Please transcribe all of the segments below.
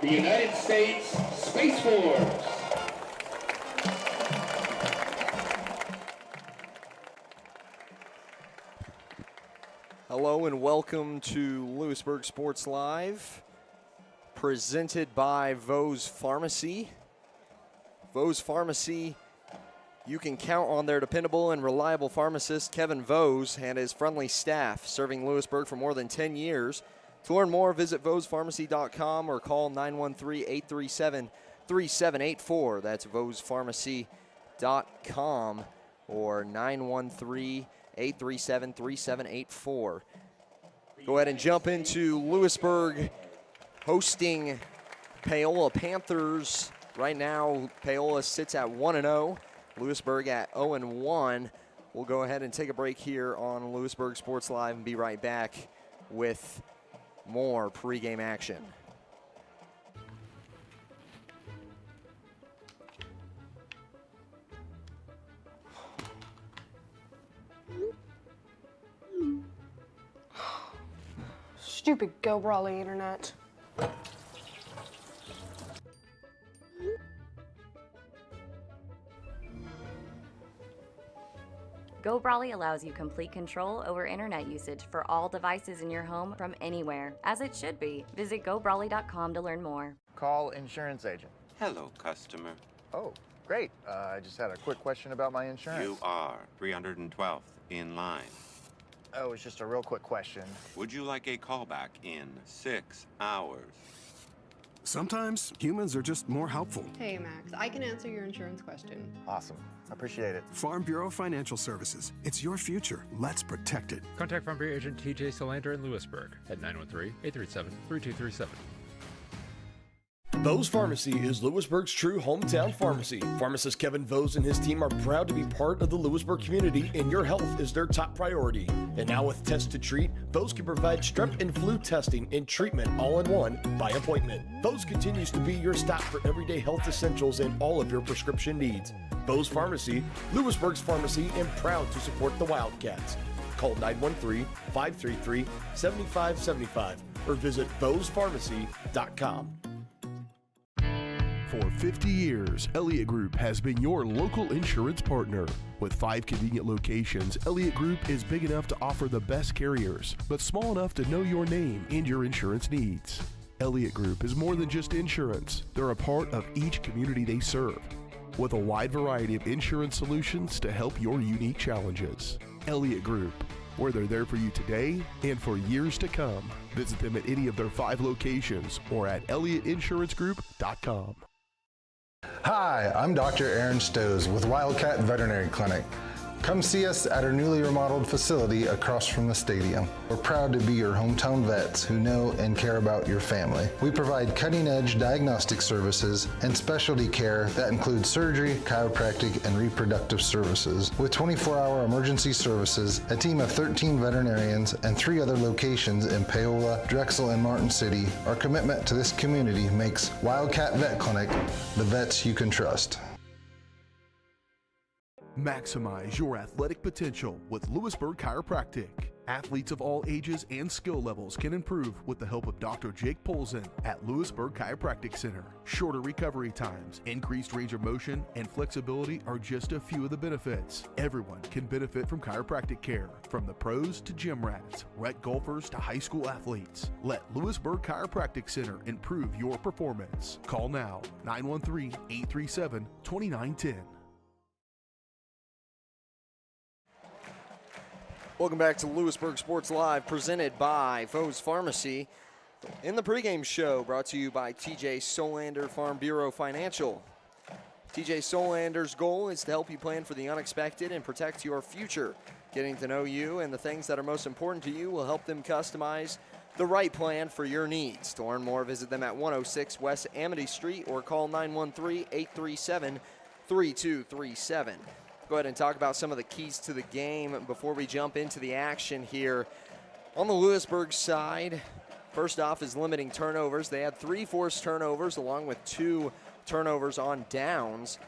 the United States Space Force. Hello and welcome to Louisburg Sports Live, presented by Vose Pharmacy. Vose Pharmacy, you can count on their dependable and reliable pharmacist, Kevin Vose, and his friendly staff, serving Louisburg for more than 10 years. To learn more, visit vosepharmacy.com or call 913-837-3784. That's vosepharmacy.com or 913-837-3784. Go ahead and jump into Louisburg hosting Paola Panthers. Right now, Paola sits at 1-0. Louisburg at 0-1. We'll go ahead and take a break here on Louisburg Sports Live and be right back with more pregame action. Stupid Go Brawley internet. Go Brawley allows you complete control over internet usage for all devices in your home from anywhere, as it should be. Visit GoBrawley.com to learn more. Call insurance agent. Hello, customer. Oh, great. I just had a quick question about my insurance. You are 312th in line. Oh, it's just a real quick question. Would you like a callback in 6 hours? Sometimes humans are just more helpful. Hey, Max, I can answer your insurance question. Awesome. Appreciate it. Farm Bureau Financial Services. It's your future. Let's protect it. Contact Farm Bureau agent TJ Solander in Louisburg at 913-837-3237. Vose Pharmacy is Louisburg's true hometown pharmacy. Pharmacist Kevin Vose and his team are proud to be part of the Louisburg community, and your health is their top priority. And now with Test to Treat, Vose can provide strep and flu testing and treatment all in one by appointment. Vose continues to be your stop for everyday health essentials and all of your prescription needs. Vose Pharmacy, Louisburg's pharmacy, and proud to support the Wildcats. Call 913-533-7575 or visit vosepharmacy.com. For 50 years, Elliott Group has been your local insurance partner. With 5 convenient locations, Elliott Group is big enough to offer the best carriers, but small enough to know your name and your insurance needs. Elliott Group is more than just insurance. They're a part of each community they serve, with a wide variety of insurance solutions to help your unique challenges. Elliott Group, where they're there for you today and for years to come. Visit them at any of their 5 locations or at ElliottInsuranceGroup.com. Hi, I'm Dr. Aaron Stowe with Wildcat Veterinary Clinic. Come see us at our newly remodeled facility across from the stadium. We're proud to be your hometown vets who know and care about your family. We provide cutting-edge diagnostic services and specialty care that includes surgery, chiropractic, and reproductive services. With 24-hour emergency services, a team of 13 veterinarians, and 3 other locations in Paola, Drexel, and Martin City, our commitment to this community makes Wildcat Vet Clinic the vets you can trust. Maximize your athletic potential with Louisburg Chiropractic. Athletes of all ages and skill levels can improve with the help of Dr. Jake Polzin at Louisburg Chiropractic Center. Shorter recovery times, increased range of motion, and flexibility are just a few of the benefits. Everyone can benefit from chiropractic care, from the pros to gym rats, rec golfers to high school athletes. Let Louisburg Chiropractic Center improve your performance. Call now, 913-837-2910. Welcome back to Louisburg Sports Live, presented by Vose Pharmacy. In the pregame show, brought to you by TJ Solander Farm Bureau Financial. TJ Solander's goal is to help you plan for the unexpected and protect your future. Getting to know you and the things that are most important to you will help them customize the right plan for your needs. To learn more, visit them at 106 West Amity Street or call 913-837-3237. Go ahead and talk about some of the keys to the game before we jump into the action here. On the Louisburg side, first off is limiting turnovers. They had 3 forced turnovers along with 2 turnovers on downs.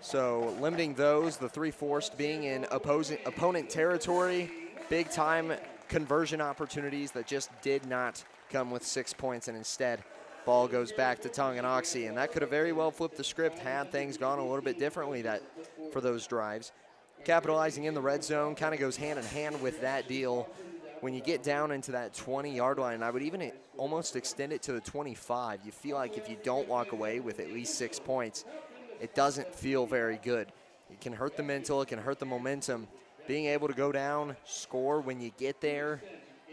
So limiting those, the 3 forced being in opponent territory, big-time conversion opportunities that just did not come with 6 points and instead Ball goes back to Tonganoxie, and that could have very well flipped the script had things gone a little bit differently for those drives. Capitalizing in the red zone kind of goes hand in hand with that deal. When you get down into that 20-yard line, I would even almost extend it to the 25. You feel like if you don't walk away with at least 6 points, it doesn't feel very good. It can hurt the mental, it can hurt the momentum. Being able to go down, score when you get there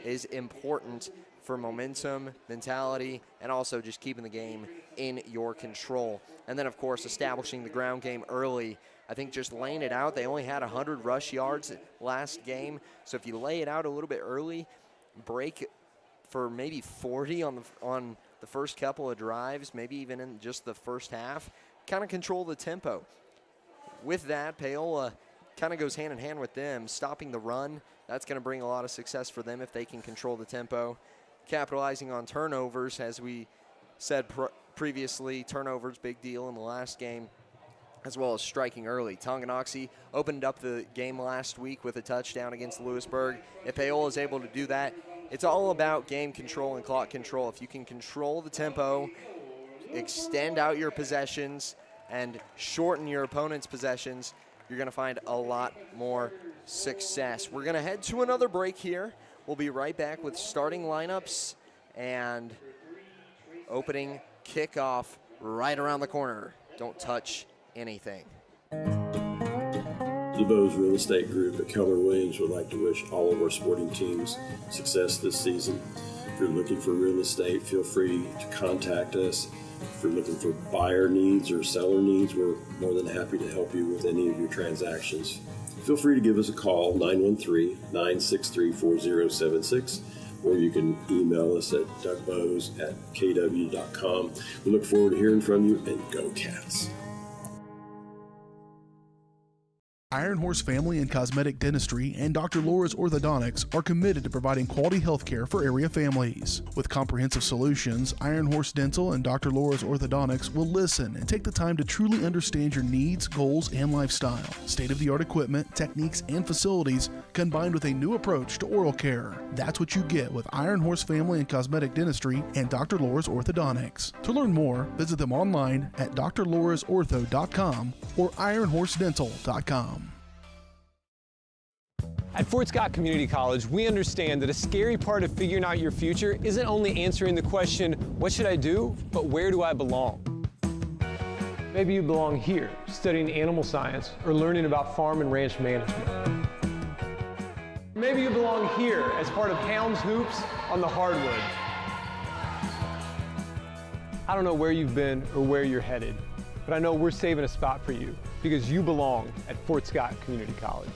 is important for momentum, mentality, and also just keeping the game in your control. And then, of course, establishing the ground game early. I think just laying it out, they only had 100 rush yards last game. So if you lay it out a little bit early, break for maybe 40 on the first couple of drives, maybe even in just the first half, kind of control the tempo. With that, Paola kind of goes hand in hand with them, stopping the run. That's going to bring a lot of success for them if they can control the tempo. Capitalizing on turnovers, as we said previously, turnovers, big deal in the last game, as well as striking early. Tonganoxie opened up the game last week with a touchdown against Louisburg. If Paola is able to do that, it's all about game control and clock control. If you can control the tempo, extend out your possessions, and shorten your opponent's possessions, you're going to find a lot more success. We're going to head to another break here. We'll be right back with starting lineups and opening kickoff right around the corner. Don't touch anything. The Bose Real Estate Group at Keller Williams would like to wish all of our sporting teams success this season. If you're looking for real estate, feel free to contact us. If you're looking for buyer needs or seller needs, we're more than happy to help you with any of your transactions. Feel free to give us a call, 913-963-4076, or you can email us at dougbose@kw.com. We look forward to hearing from you, and go Cats. Iron Horse Family and Cosmetic Dentistry and Dr. Laura's Orthodontics are committed to providing quality health care for area families. With comprehensive solutions, Iron Horse Dental and Dr. Laura's Orthodontics will listen and take the time to truly understand your needs, goals, and lifestyle. State-of-the-art equipment, techniques, and facilities combined with a new approach to oral care. That's what you get with Iron Horse Family and Cosmetic Dentistry and Dr. Laura's Orthodontics. To learn more, visit them online at drlaurasortho.com or ironhorsedental.com. At Fort Scott Community College, we understand that a scary part of figuring out your future isn't only answering the question, what should I do, but where do I belong? Maybe you belong here, studying animal science or learning about farm and ranch management. Maybe you belong here as part of Helms Hoops on the hardwood. I don't know where you've been or where you're headed, but I know we're saving a spot for you because you belong at Fort Scott Community College.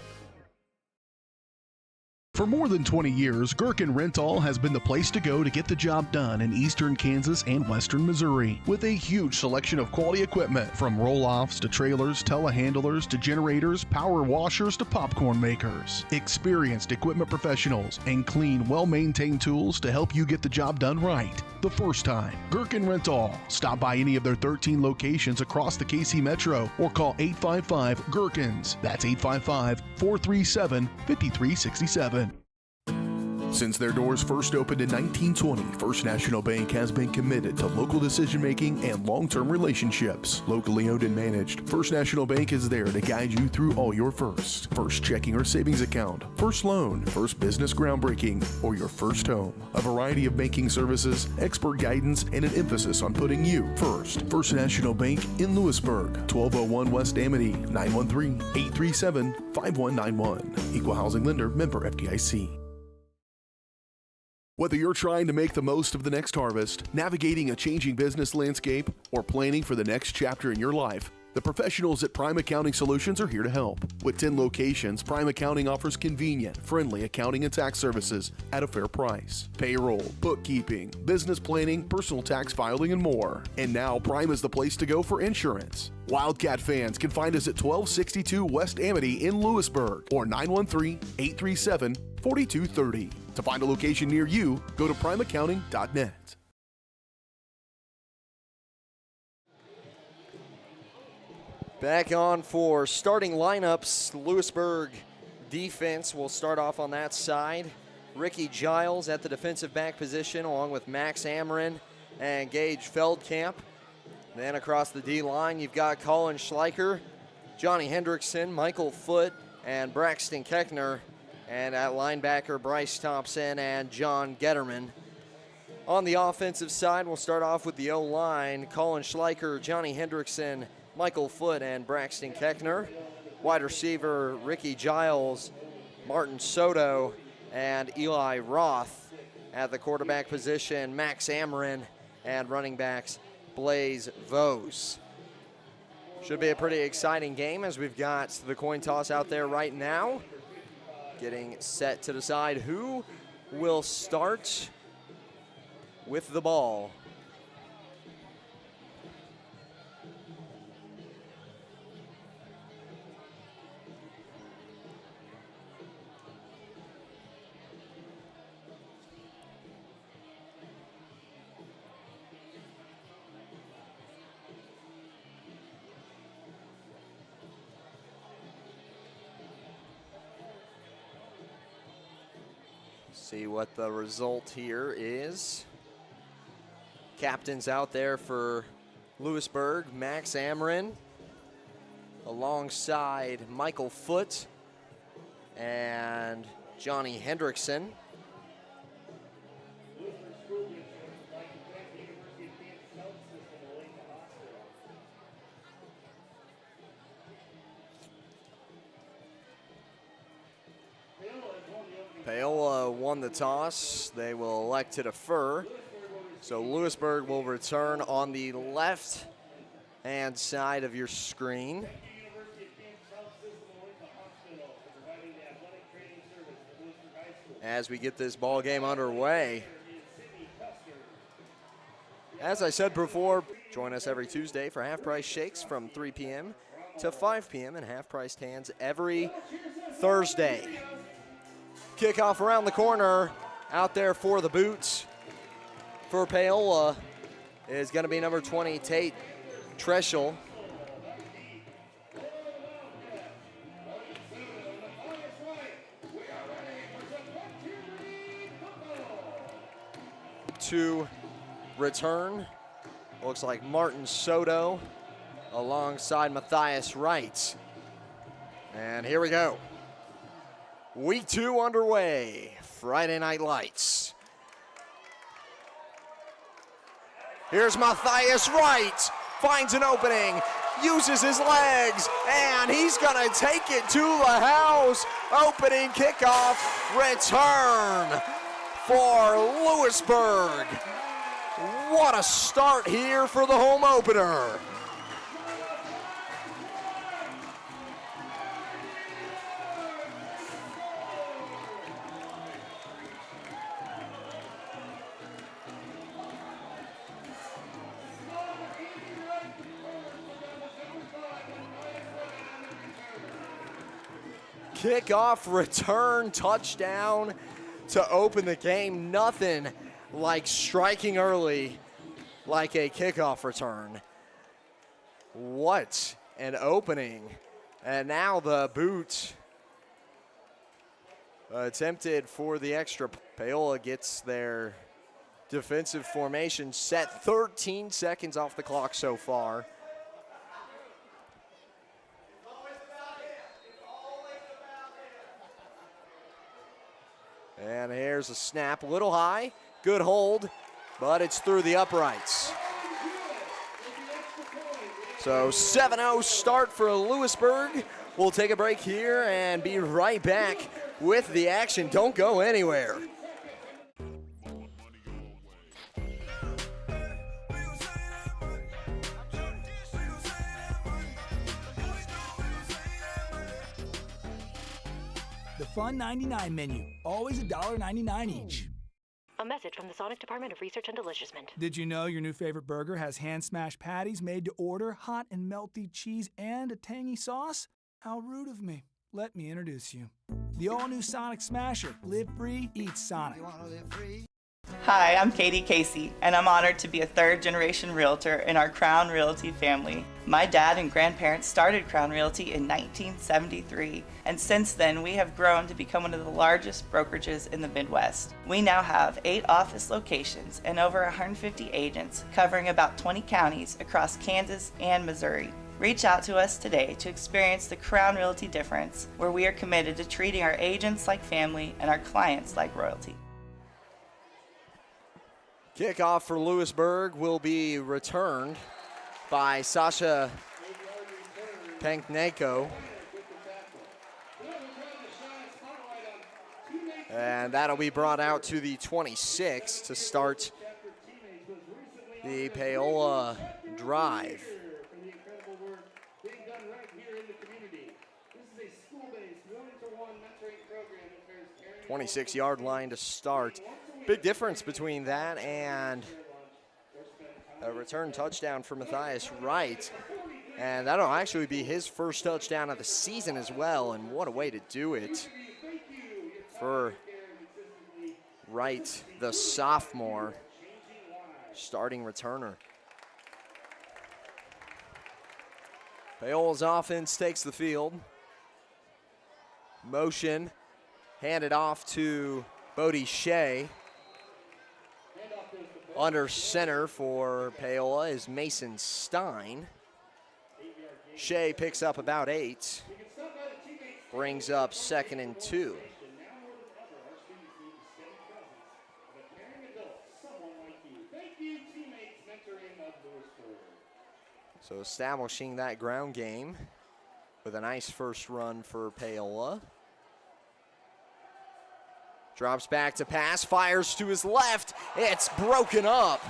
For more than 20 years, Gherkin Rental has been the place to go to get the job done in eastern Kansas and western Missouri. With a huge selection of quality equipment, from roll-offs to trailers, telehandlers to generators, power washers to popcorn makers. Experienced equipment professionals and clean, well-maintained tools to help you get the job done right the first time. Gherkin Rental. Stop by any of their 13 locations across the KC Metro or call 855-GHERKINS. That's 855-437-5367. Since their doors first opened in 1920, First National Bank has been committed to local decision-making and long-term relationships. Locally owned and managed, First National Bank is there to guide you through all your firsts. First checking or savings account, first loan, first business groundbreaking, or your first home. A variety of banking services, expert guidance, and an emphasis on putting you first. First National Bank in Louisburg, 1201 West Amity, 913-837-5191. Equal housing lender, member FDIC. Whether you're trying to make the most of the next harvest, navigating a changing business landscape, or planning for the next chapter in your life, the professionals at Prime Accounting Solutions are here to help. With 10 locations, Prime Accounting offers convenient, friendly accounting and tax services at a fair price. Payroll, bookkeeping, business planning, personal tax filing, and more. And now Prime is the place to go for insurance. Wildcat fans can find us at 1262 West Amity in Louisburg or 913-837-4230. To find a location near you, go to primeaccounting.net. Back on for starting lineups. Louisburg defense will start off on that side. Ricky Giles at the defensive back position, along with Max Amron and Gage Feldkamp. Then across the D-line, you've got Colin Schleicher, Johnny Hendrickson, Michael Foote, and Braxton Keckner. And at linebacker, Bryce Thompson and John Getterman. On the offensive side, we'll start off with the O-line. Colin Schleicher, Johnny Hendrickson, Michael Foote, and Braxton Keckner. Wide receiver, Ricky Giles, Martin Soto, and Eli Roth. At the quarterback position, Max Amarin, and running backs, Blaze Vose. Should be a pretty exciting game as we've got the coin toss out there right now. Getting set to decide who will start with the ball. See what the result here is. Captains out there for Louisburg, Max Amarin, alongside Michael Foote and Johnny Hendrickson. Paola won the toss. They will elect to defer. So Louisburg will return on the left-hand side of your screen. As we get this ball game underway. As I said before, join us every Tuesday for half-price shakes from 3 p.m. to 5 p.m. and half-price hands every Thursday. Kickoff around the corner, out there for the boots. For Paola is going to be number 20, Tate Treschel. To return, looks like Martin Soto alongside Matthias Wright. And here we go. Week 2 underway, Friday Night Lights. Here's Matthias Wright, finds an opening, uses his legs, and he's gonna take it to the house. Opening kickoff return for Louisburg. What a start here for the home opener. Kickoff return touchdown to open the game. Nothing like striking early like a kickoff return. What an opening. And now the boot attempted for the extra. Paola gets their defensive formation set. 13 seconds off the clock so far. And here's a snap, a little high, good hold, but it's through the uprights. So 7-0 start for Louisburg. We'll take a break here and be right back with the action. Don't go anywhere. The Fun 99 menu, always $1.99 each. A message from the Sonic Department of Research and Deliciousment. Did you know your new favorite burger has hand-smashed patties made to order, hot and melty cheese, and a tangy sauce? How rude of me. Let me introduce you. The all-new Sonic Smasher. Live free, eat Sonic. Hi, I'm Katie Casey, and I'm honored to be a third-generation realtor in our Crown Realty family. My dad and grandparents started Crown Realty in 1973, and since then we have grown to become one of the largest brokerages in the Midwest. We now have 8 office locations and over 150 agents covering about 20 counties across Kansas and Missouri. Reach out to us today to experience the Crown Realty difference, where we are committed to treating our agents like family and our clients like royalty. Kickoff for Louisburg will be returned by Sasha Panknenko. And that'll be brought out to the 26 to start the Paola drive. 26-yard line to start. Big difference between that and a return touchdown for Matthias Wright. And that'll actually be his first touchdown of the season as well. And what a way to do it for Wright, the sophomore, starting returner. Paola's offense takes the field. Motion, handed off to Bodie Shea. Under center for Paola is Mason Stein. Shea picks up about 8. Brings up 2nd and 2. So establishing that ground game with a nice first run for Paola. Drops back to pass, fires to his left. It's broken up.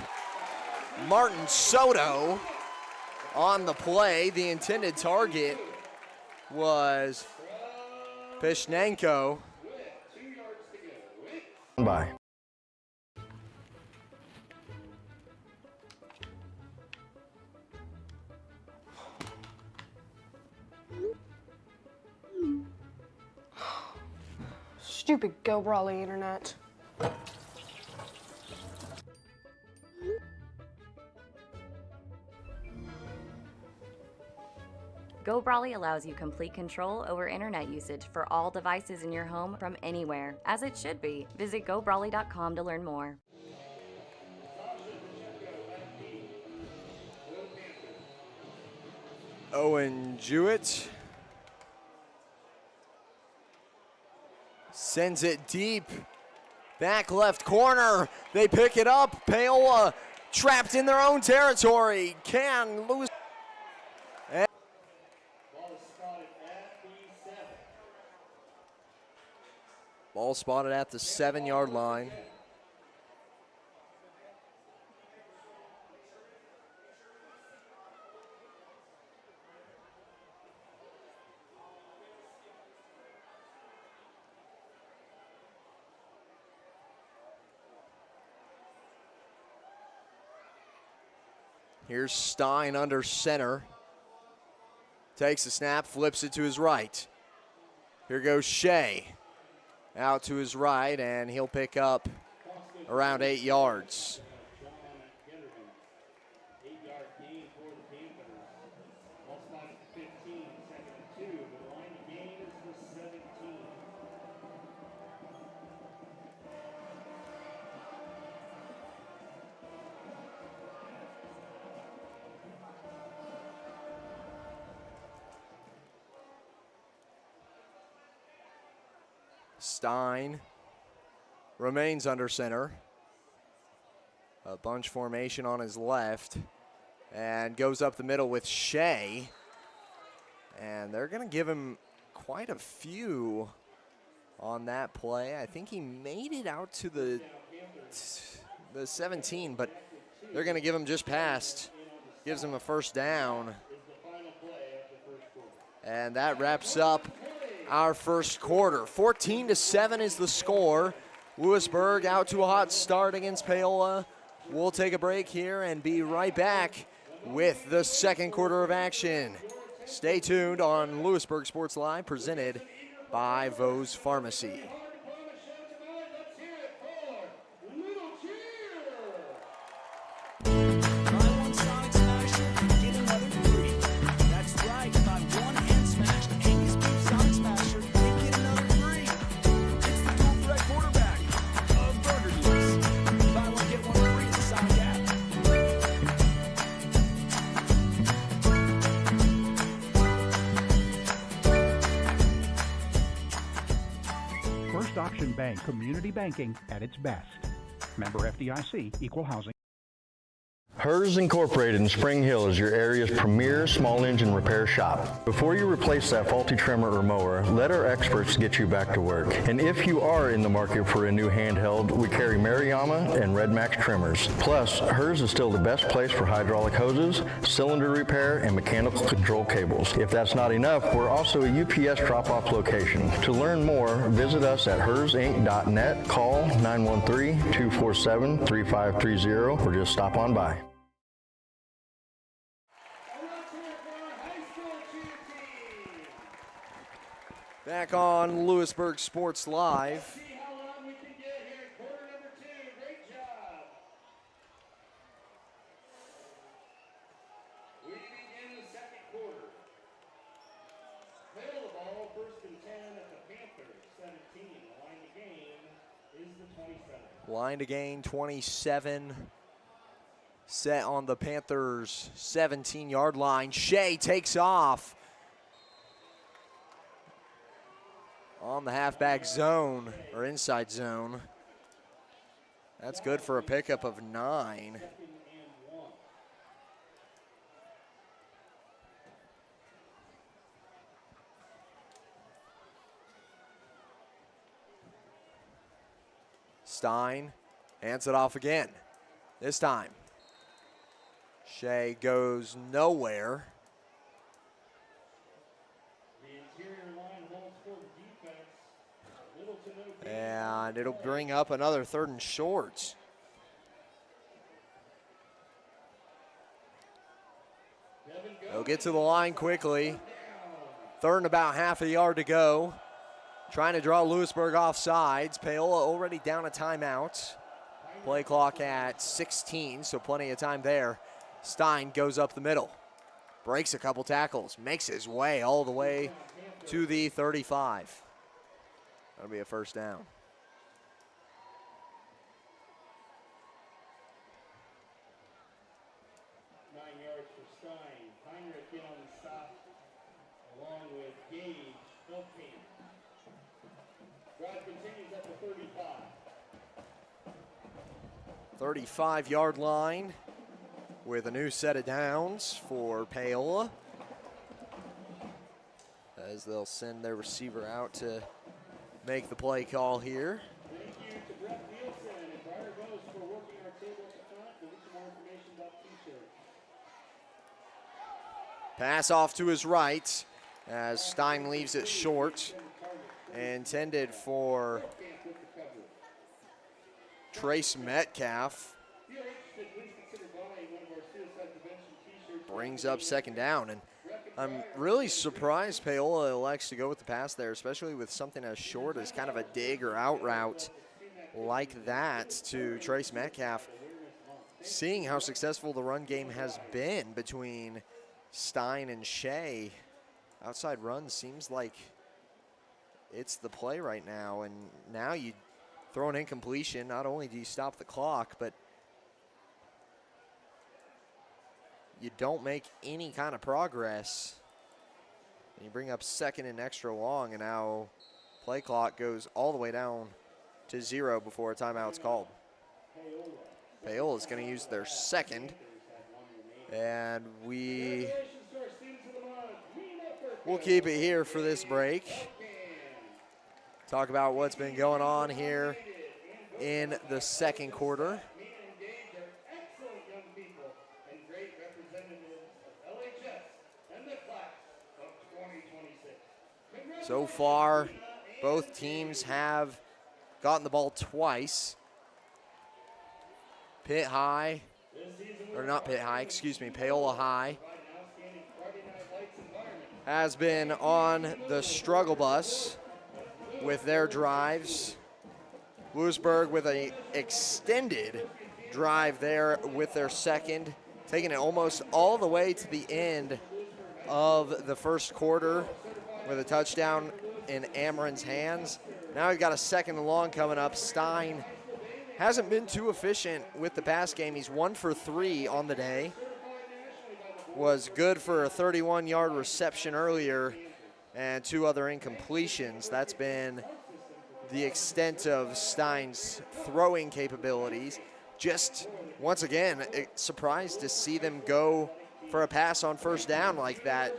Martin Soto on the play. The intended target was Pishnenko. Bye. Stupid Go Brawley internet. Go Brawley allows you complete control over internet usage for all devices in your home from anywhere, as it should be. Visit GoBrawley.com to learn more. Owen Jewett sends it deep. Back left corner. They pick it up. Paola trapped in their own territory. Can lose. Ball spotted at the 7-yard line. Here's Stein under center. Takes the snap, flips it to his right. Here goes Shea. Out to his right, and he'll pick up around 8 yards. Stein remains under center. A bunch formation on his left. And goes up the middle with Shea. And they're going to give him quite a few on that play. I think he made it out to the 17, but they're going to give him just past. Gives him a first down. And that wraps up our first quarter. 14-7 is the score. Louisburg out to a hot start against Paola. We'll take a break here and be right back with the second quarter of action. Stay tuned on Louisburg Sports Live, presented by Vose Pharmacy. Mission Bank, community banking at its best. Member FDIC, Equal Housing. Hers Incorporated in Spring Hill is your area's premier small engine repair shop. Before you replace that faulty trimmer or mower, let our experts get you back to work. And if you are in the market for a new handheld, we carry Maruyama and Red Max trimmers. Plus, Hers is still the best place for hydraulic hoses, cylinder repair, and mechanical control cables. If that's not enough, we're also a UPS drop-off location. To learn more, visit us at hersinc.net, call 913-247-3530, or just stop on by. Back on Louisburg Sports Live. We begin the second quarter. Paola ball, first and 10 at the Panthers, 17. The line to gain is the 27. Line to gain 27. Set on the Panthers' 17-yard line. Shea takes off on the halfback zone, or inside zone. That's good for a pickup of 9. Stein hands it off again. This time, Shea goes nowhere. And it'll bring up another 3rd and short. They'll get to the line quickly. 3rd and about half a yard to go. Trying to draw Louisburg off sides. Paola already down a timeout. Play clock at 16, so plenty of time there. Stein goes up the middle. Breaks a couple tackles. Makes his way all the way to the 35. That'll be a first down. Heinrich in on the stop, along with Gage, Philpin. Drive continues at the 35. 35-yard line with a new set of downs for Paola, as they'll send their receiver out to make the play call here. Thank you to Brett Nielsen and Briar Ghost for working our table at the front. To get more information about t-shirts. Pass off to his right as Stein leaves it short. Intended for Trace Metcalf. Brings up second down, and I'm really surprised Paola elects to go with the pass there, especially with something as short as kind of a dig or out route like that to Trace Metcalf. Seeing how successful the run game has been between Stein and Shea, outside run seems like it's the play right now, and now you throw an incompletion. Not only do you stop the clock, but you don't make any kind of progress. And you bring up 2nd and extra long, and now play clock goes all the way down to 0 before a timeout's called. Paola's going to use their 2nd, and we'll keep it here for this break. Talk about what's been going on here in the second quarter. So far, both teams have gotten the ball twice. Pitt High, or not Pitt High, excuse me, Paola High has been on the struggle bus with their drives. Louisburg with an extended drive there with their 2nd, taking it almost all the way to the end of the first quarter with a touchdown in Amron's hands. Now we've got a 2nd and long coming up. Stein hasn't been too efficient with the pass game. He's 1 for 3 on the day. Was good for a 31-yard reception earlier and 2 other incompletions. That's been the extent of Stein's throwing capabilities. Just, once again, surprised to see them go for a pass on first down like that.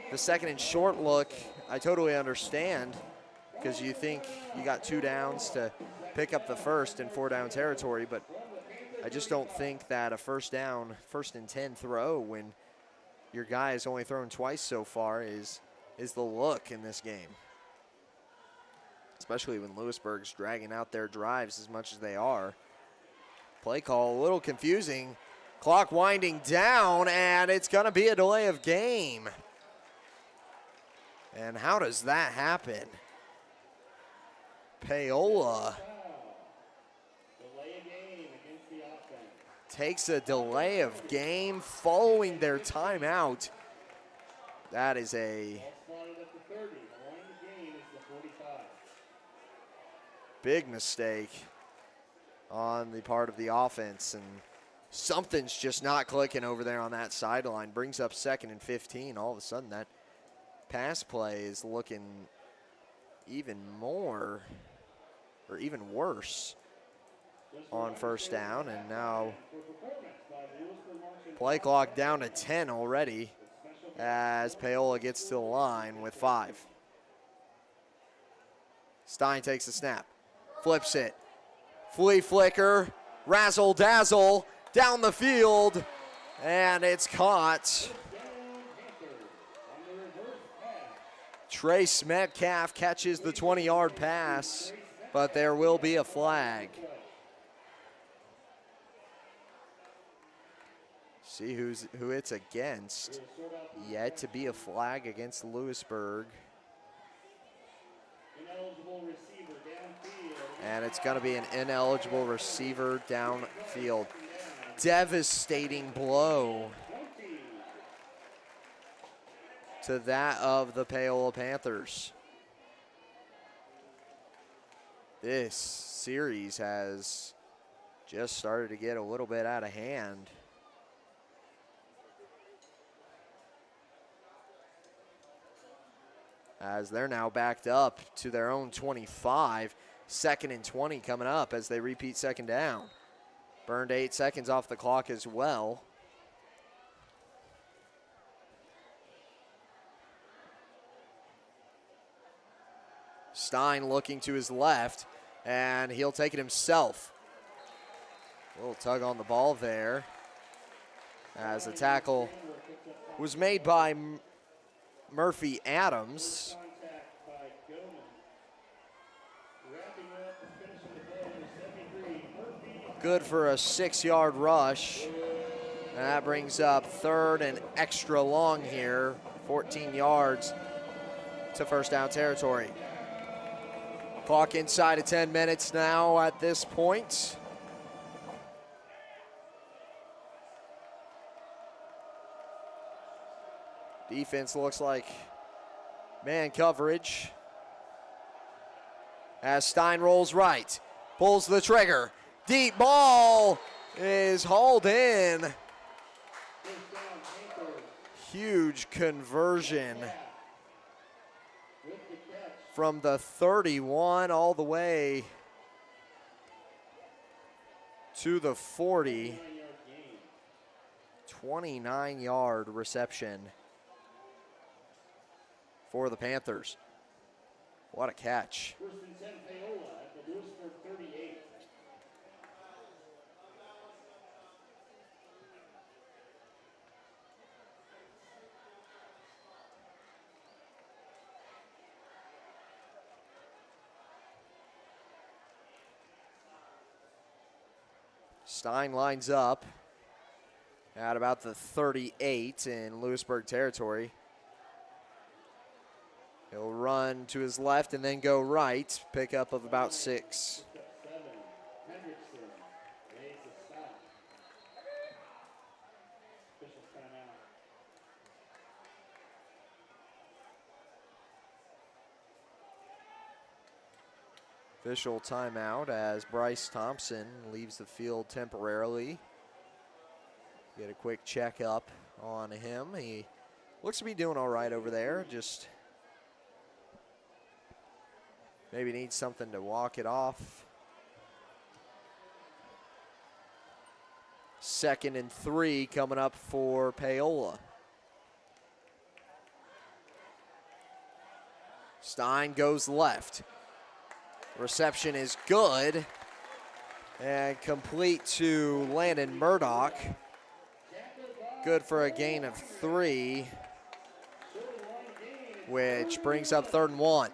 The second and short look, I totally understand, because you think you got 2 downs to pick up the first in 4-down territory, but I just don't think that a first down, 1st and 10 throw when your guy has only thrown twice so far is the look in this game. Especially when Louisburg's dragging out their drives as much as they are. Play call a little confusing. Clock winding down, and it's going to be a delay of game. And how does that happen? Paola takes a delay of game following their timeout. That is a big mistake on the part of the offense, and something's just not clicking over there on that sideline. Brings up 2nd and 15. All of a sudden, that pass play is looking even more, or even worse, on first down, and now play clock down to 10 already as Paola gets to the line with 5. Stein takes the snap, flips it, flea flicker, razzle dazzle, down the field, and it's caught. Trace Metcalf catches the 20-yard pass, but there will be a flag. See who it's against. Yet to be a flag against Louisburg. And it's going to be an ineligible receiver downfield. Devastating blow to that of the Paola Panthers. This series has just started to get a little bit out of hand. As they're now backed up to their own 25. 2nd and 20 coming up as they repeat 2nd down. Burned 8 seconds off the clock as well. Stein looking to his left, and he'll take it himself. A little tug on the ball there as the tackle was made by Murphy Adams. Good for a 6-yard rush. And that brings up 3rd and extra long here, 14 yards to first down territory. Clock inside of 10 minutes now at this point. Defense looks like man coverage. As Stein rolls right, pulls the trigger. Deep ball is hauled in. Huge conversion from the 31 all the way to the 40. 29-yard reception for the Panthers. What a catch. Stein lines up at about the 38 in Louisburg territory. He'll run to his left and then go right, pickup of about 6. Official timeout as Bryce Thompson leaves the field temporarily. Get a quick checkup on him. He looks to be doing all right over there. Just Maybe needs something to walk it off. 2nd and 3 coming up for Paola. Stein goes left. Reception is good. And complete to Landon Murdoch. Good for a gain of 3, which brings up 3rd and 1.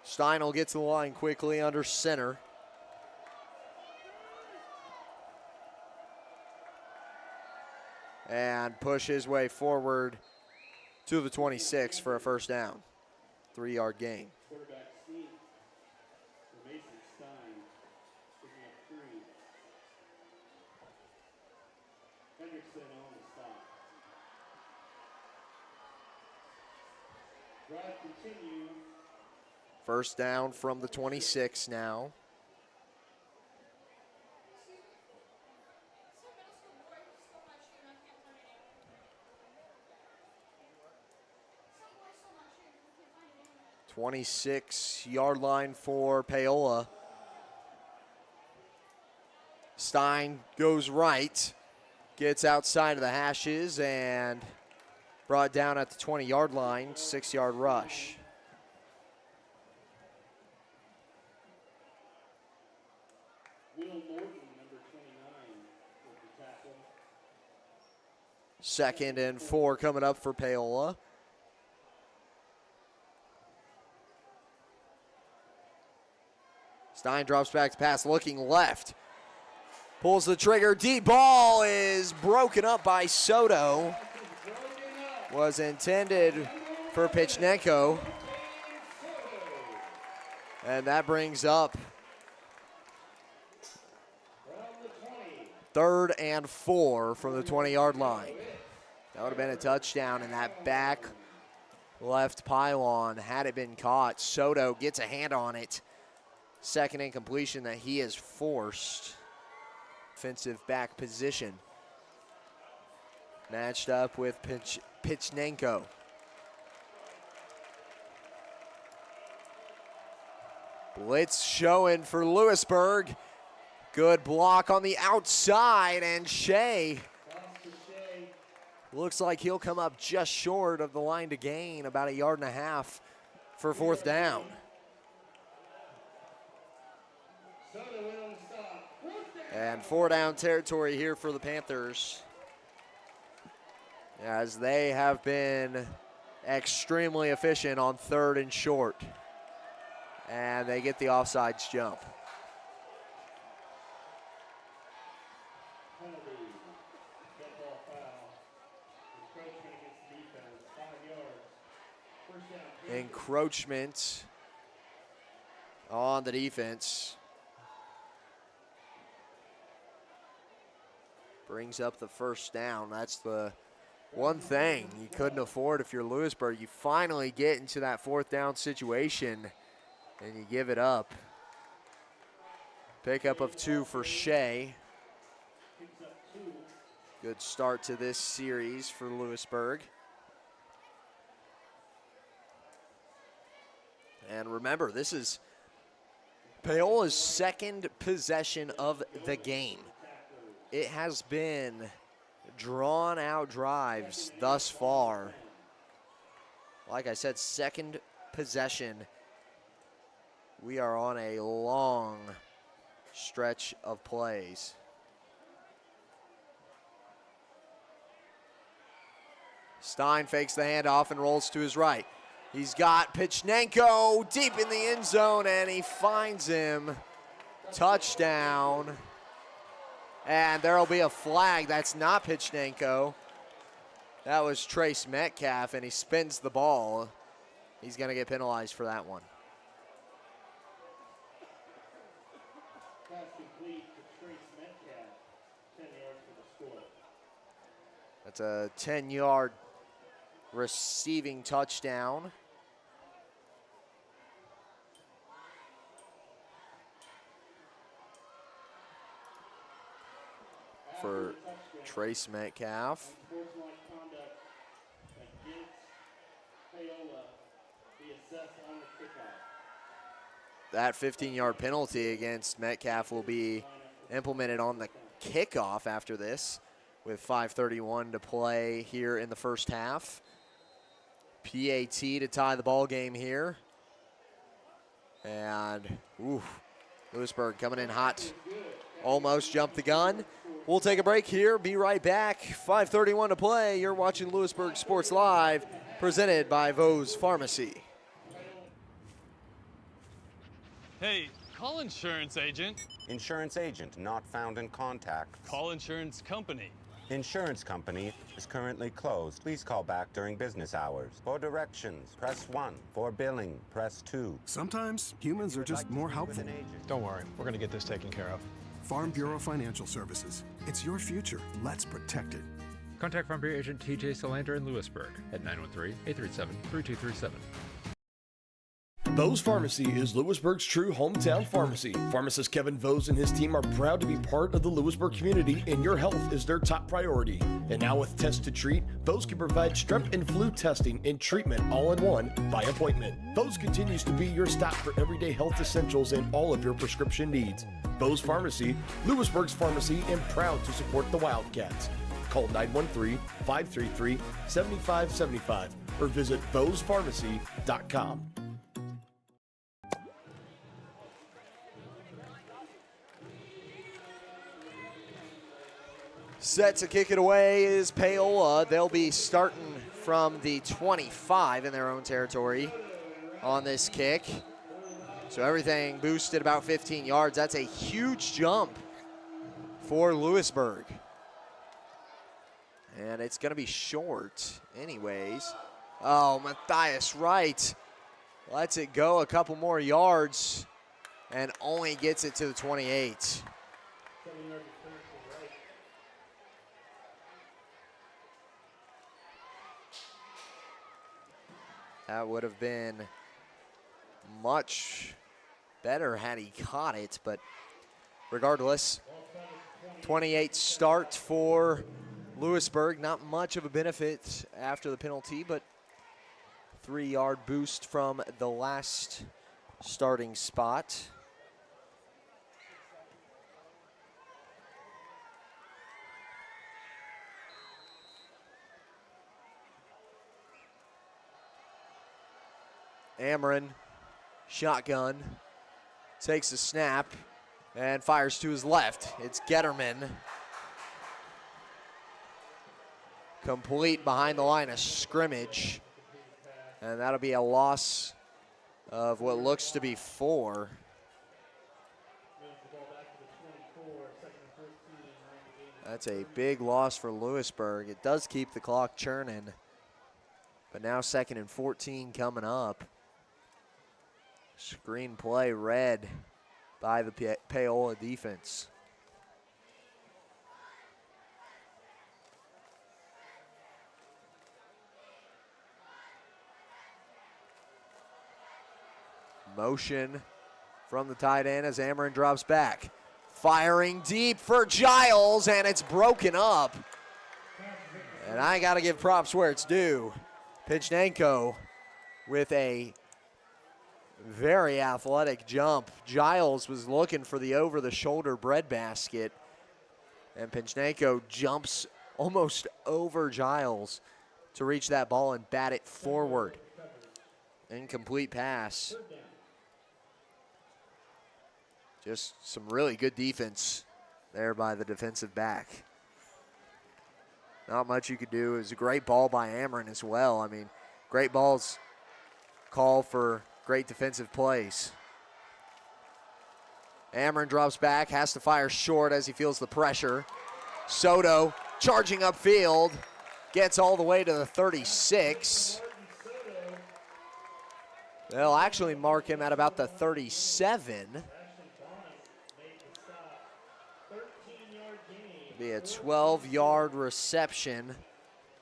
Stein will get to the line quickly under center. And push his way forward to the 26 for a first down. 3-yard gain. Quarterback sneak for Mason Stein, picking up 3. Hendrickson on the stop. Drive continue. First down from the 26 now. .26-yard line for Paola. Stein goes right, gets outside of the hashes, and brought down at the 20-yard line, 6-yard rush. Will Morton, number 29, with the tackle. 2nd and 4 coming up for Paola. Stein drops back to pass, looking left. Pulls the trigger, deep ball is broken up by Soto. Was intended for Pichnenko. And that brings up 3rd and 4 from the 20-yard line. That would have been a touchdown, and that back left pylon, had it been caught, Soto gets a hand on it. 2nd incompletion that he has forced. Offensive back position. Matched up with Pichnenko. Blitz showing for Louisburg. Good block on the outside, and Shea looks like he'll come up just short of the line to gain, about 1.5 yards for 4th down. And 4-down territory here for the Panthers, as they have been extremely efficient on 3rd and short. And they get the offsides jump. Encroachment on the defense. Brings up the first down. That's the one thing you couldn't afford if you're Louisburg. You finally get into that 4th down situation and you give it up. Pickup of 2 for Shea. Good start to this series for Louisburg. And remember, this is Paola's 2nd possession of the game. It has been drawn-out drives thus far. Like I said, 2nd possession. We are on a long stretch of plays. Stein fakes the handoff and rolls to his right. He's got Pichnenko deep in the end zone, and he finds him. Touchdown. And there will be a flag. That's not Pichnenko. That was Trace Metcalf, and he spins the ball. He's going to get penalized for that one. Pass complete to Trace Metcalf, 10 yards for the score. That's a 10-yard receiving touchdown. For Trace Metcalf. Unsportsmanlike conduct against Paola be assessed on the kickoff. that 15-yard penalty against Metcalf will be implemented on the kickoff after this, with 5:31 to play here in the first half. PAT to tie the ball game here. And, Louisburg coming in hot. Almost jumped the gun. We'll take a break here. Be right back. 5:31 to play. You're watching Louisburg Sports Live, presented by Vose Pharmacy. Hey, call insurance agent. Insurance agent not found in contact. Call insurance company. Insurance company is currently closed. Please call back during business hours. For directions, press 1. For billing, press 2. Sometimes humans are just more helpful. Don't worry, we're going to get this taken care of. Farm Bureau Financial Services. It's your future. Let's protect it. Contact Farm Bureau agent TJ Solander in Louisburg at 913-837-3237. Vose Pharmacy is Louisburg's true hometown pharmacy. Pharmacist Kevin Vose and his team are proud to be part of the Louisburg community, and your health is their top priority. And now with Test to Treat, Vose can provide strep and flu testing and treatment all in one by appointment. Vose continues to be your stop for everyday health essentials and all of your prescription needs. Vose Pharmacy, Louisburg's pharmacy, and proud to support the Wildcats. Call 913-533-7575 or visit VosePharmacy.com. Set to kick it away is Paola. They'll be starting from the 25 in their own territory on this kick. So everything boosted about 15 yards. That's a huge jump for Louisburg. And it's going to be short anyways. Oh, Matthias Wright lets it go a couple more yards and only gets it to the 28. That would have been much better had he caught it, but regardless, 28 start for Louisburg. Not much of a benefit after the penalty, but 3-yard boost from the last starting spot. Amron, shotgun, takes a snap and fires to his left. It's Getterman. Complete behind the line of scrimmage. And that'll be a loss of what looks to be 4. That's a big loss for Louisburg. It does keep the clock churning. But now 2nd and 14 coming up. Screen play read by the Paola defense. Motion from the tight end as Amron drops back. Firing deep for Giles, and it's broken up. And I got to give props where it's due. Pichnenko with a very athletic jump. Giles was looking for the over-the-shoulder breadbasket, and Pichnenko jumps almost over Giles to reach that ball and bat it forward. Incomplete pass. Just some really good defense there by the defensive back. Not much you could do. It was a great ball by Amron as well. I mean, great balls call for great defensive plays. Amron drops back, has to fire short as he feels the pressure. Soto charging upfield, gets all the way to the 36. They'll actually mark him at about the 37. Be a 12-yard reception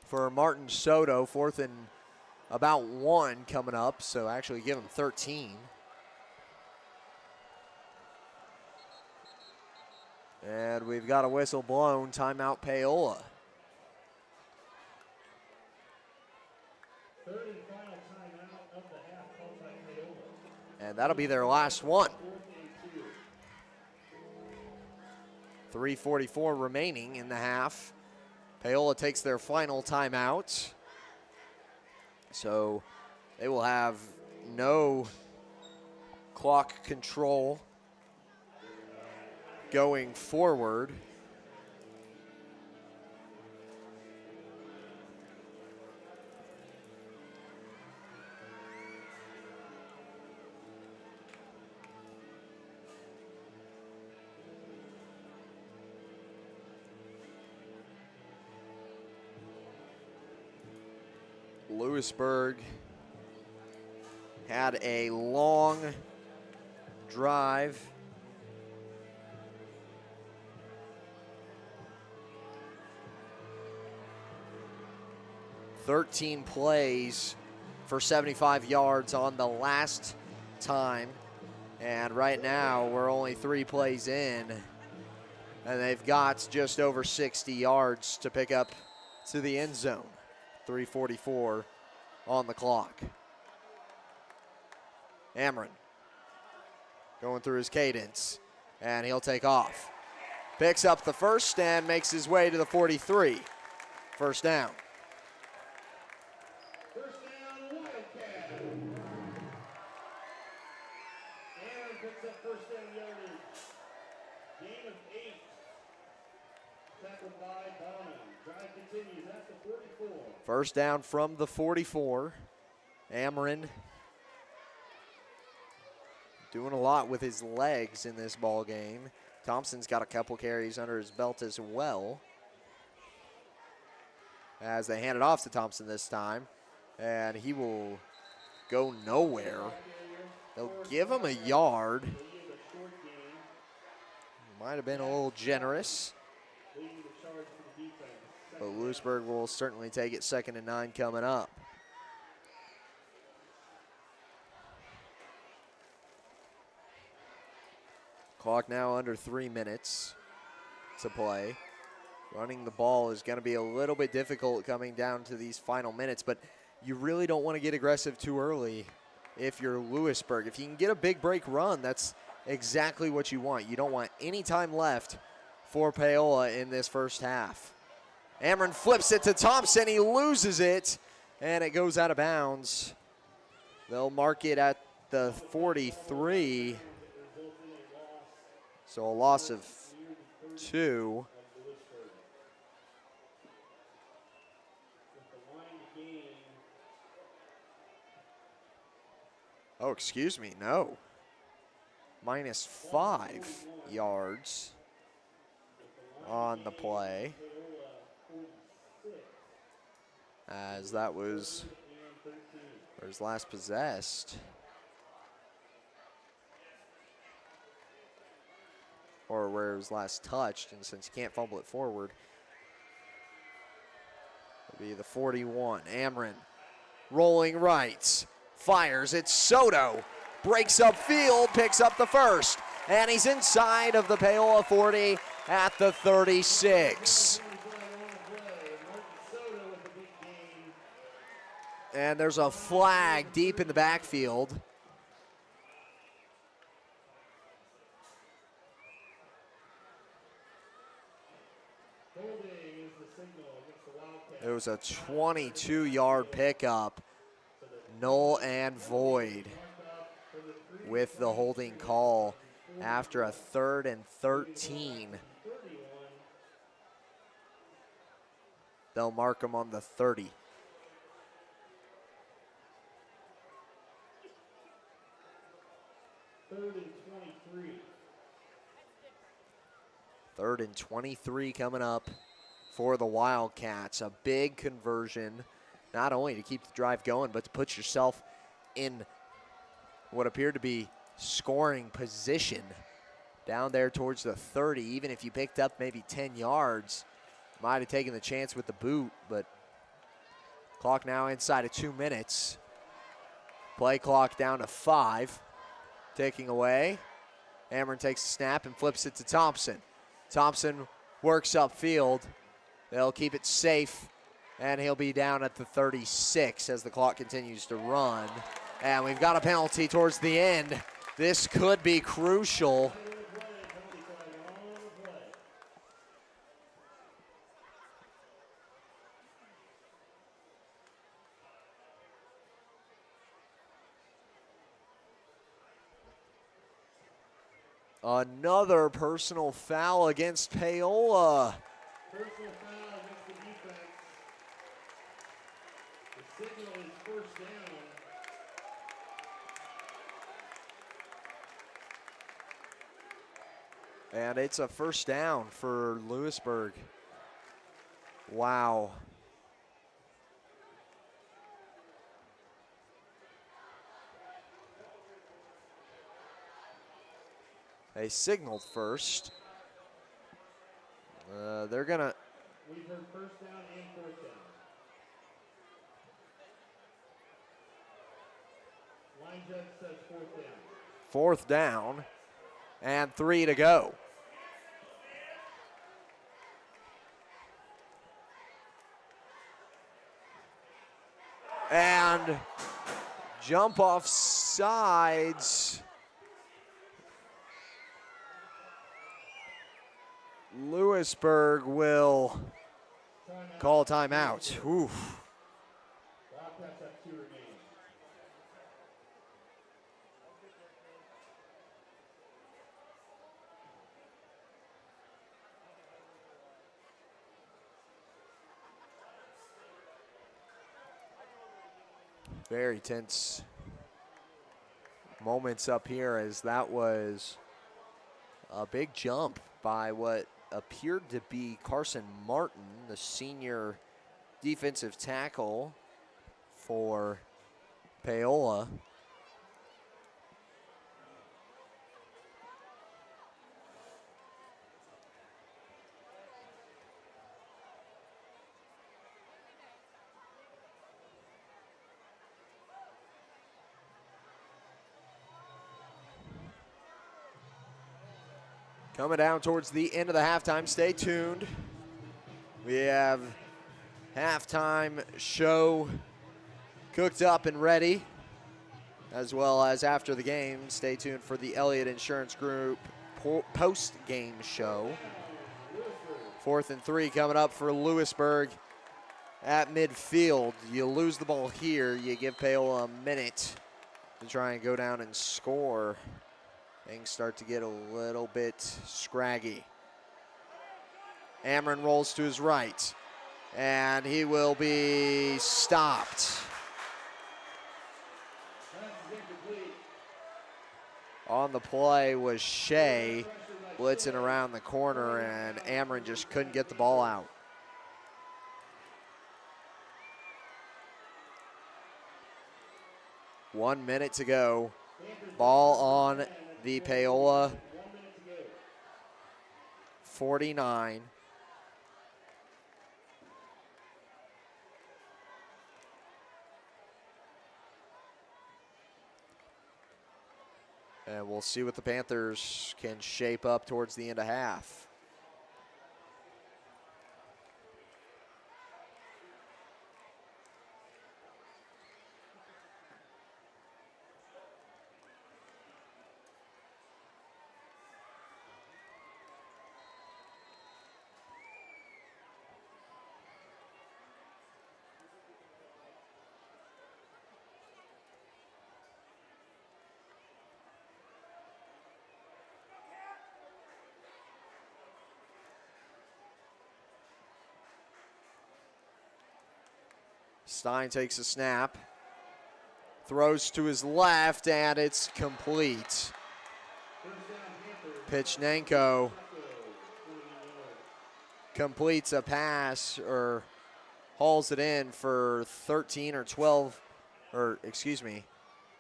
for Martin Soto, 4th and about 1 coming up, so actually give him 13. And we've got a whistle blown, timeout Paola. Third and final timeout of the half, called by Paola. And that'll be their last one. 3:44 remaining in the half. Paola takes their final timeout. So they will have no clock control going forward. Louisburg had a long drive. "13 plays for 75 yards on the last time. And right now, we're only 3 plays in. And they've got just over 60 yards to pick up to the end zone. 3:44 on the clock. Amron going through his cadence, and he'll take off. Picks up the first and makes his way to the 43. First down. First down, Wildcats. Aaron picks up first down yardage. Gain of 8. Tackled by Paola. Drive continues at the 44. First down from the 44. Amron doing a lot with his legs in this ball game. Thompson's got a couple carries under his belt as well. As they hand it off to Thompson this time. And he will go nowhere. They'll give him a yard. Might have been a little generous. But Louisburg will certainly take it. 2nd and 9 coming up. Clock now under 3 minutes to play. Running the ball is going to be a little bit difficult coming down to these final minutes, but you really don't want to get aggressive too early if you're Louisburg. If you can get a big break run, that's exactly what you want. You don't want any time left for Paola in this first half. Amron flips it to Thompson. He loses it, and it goes out of bounds. They'll mark it at the 43. So a loss of 2. Oh, excuse me, no. Minus 5 yards on the play. As that was where his last possessed. Or where it was last touched, and since you can't fumble it forward, it'll be the 41. Amron rolling right, fires, it's Soto, breaks up field, picks up the first, and he's inside of the Paola 40 at the 36. And there's a flag deep in the backfield. It was a 22-yard pickup, null and void with the holding call after a 3rd and 13. They'll mark him on the 30. Third and 23 coming up for the Wildcats. A big conversion, not only to keep the drive going, but to put yourself in what appeared to be scoring position down there towards the 30. Even if you picked up maybe 10 yards, might have taken the chance with the boot, but clock now inside of 2 minutes. Play clock down to 5. Taking away. Amron takes the snap and flips it to Thompson. Thompson works upfield. They'll keep it safe, and he'll be down at the 36 as the clock continues to run. And we've got a penalty towards the end. This could be crucial. Another personal foul against Paola. Personal foul against the defense. The signal is first down. And it's a first down for Louisburg. Wow. They signaled first. They're gonna. We've heard first down and fourth down. Line judge says fourth down. Fourth down and 3 to go. And jump off sides. Louisburg will call a timeout. Oof. Wildcats have 2 remaining. Very tense moments up here, as that was a big jump by what appeared to be Carson Martin, the senior defensive tackle for Paola. Coming down towards the end of the halftime. Stay tuned. We have halftime show cooked up and ready, as well as after the game. Stay tuned for the Elliott Insurance Group post-game show. 4th and 3 coming up for Louisburg at midfield. You lose the ball here, you give Paola a minute to try and go down and score. Things start to get a little bit scraggy. Amron rolls to his right, and he will be stopped. On the play was Shea, blitzing around the corner, and Amron just couldn't get the ball out. One minute to go. Ball on the Paola 49. And we'll see what the Panthers can shape up towards the end of half. Stein takes a snap, throws to his left, and it's complete. Pichnenko completes a pass, or hauls it in for 13 or 12, or excuse me,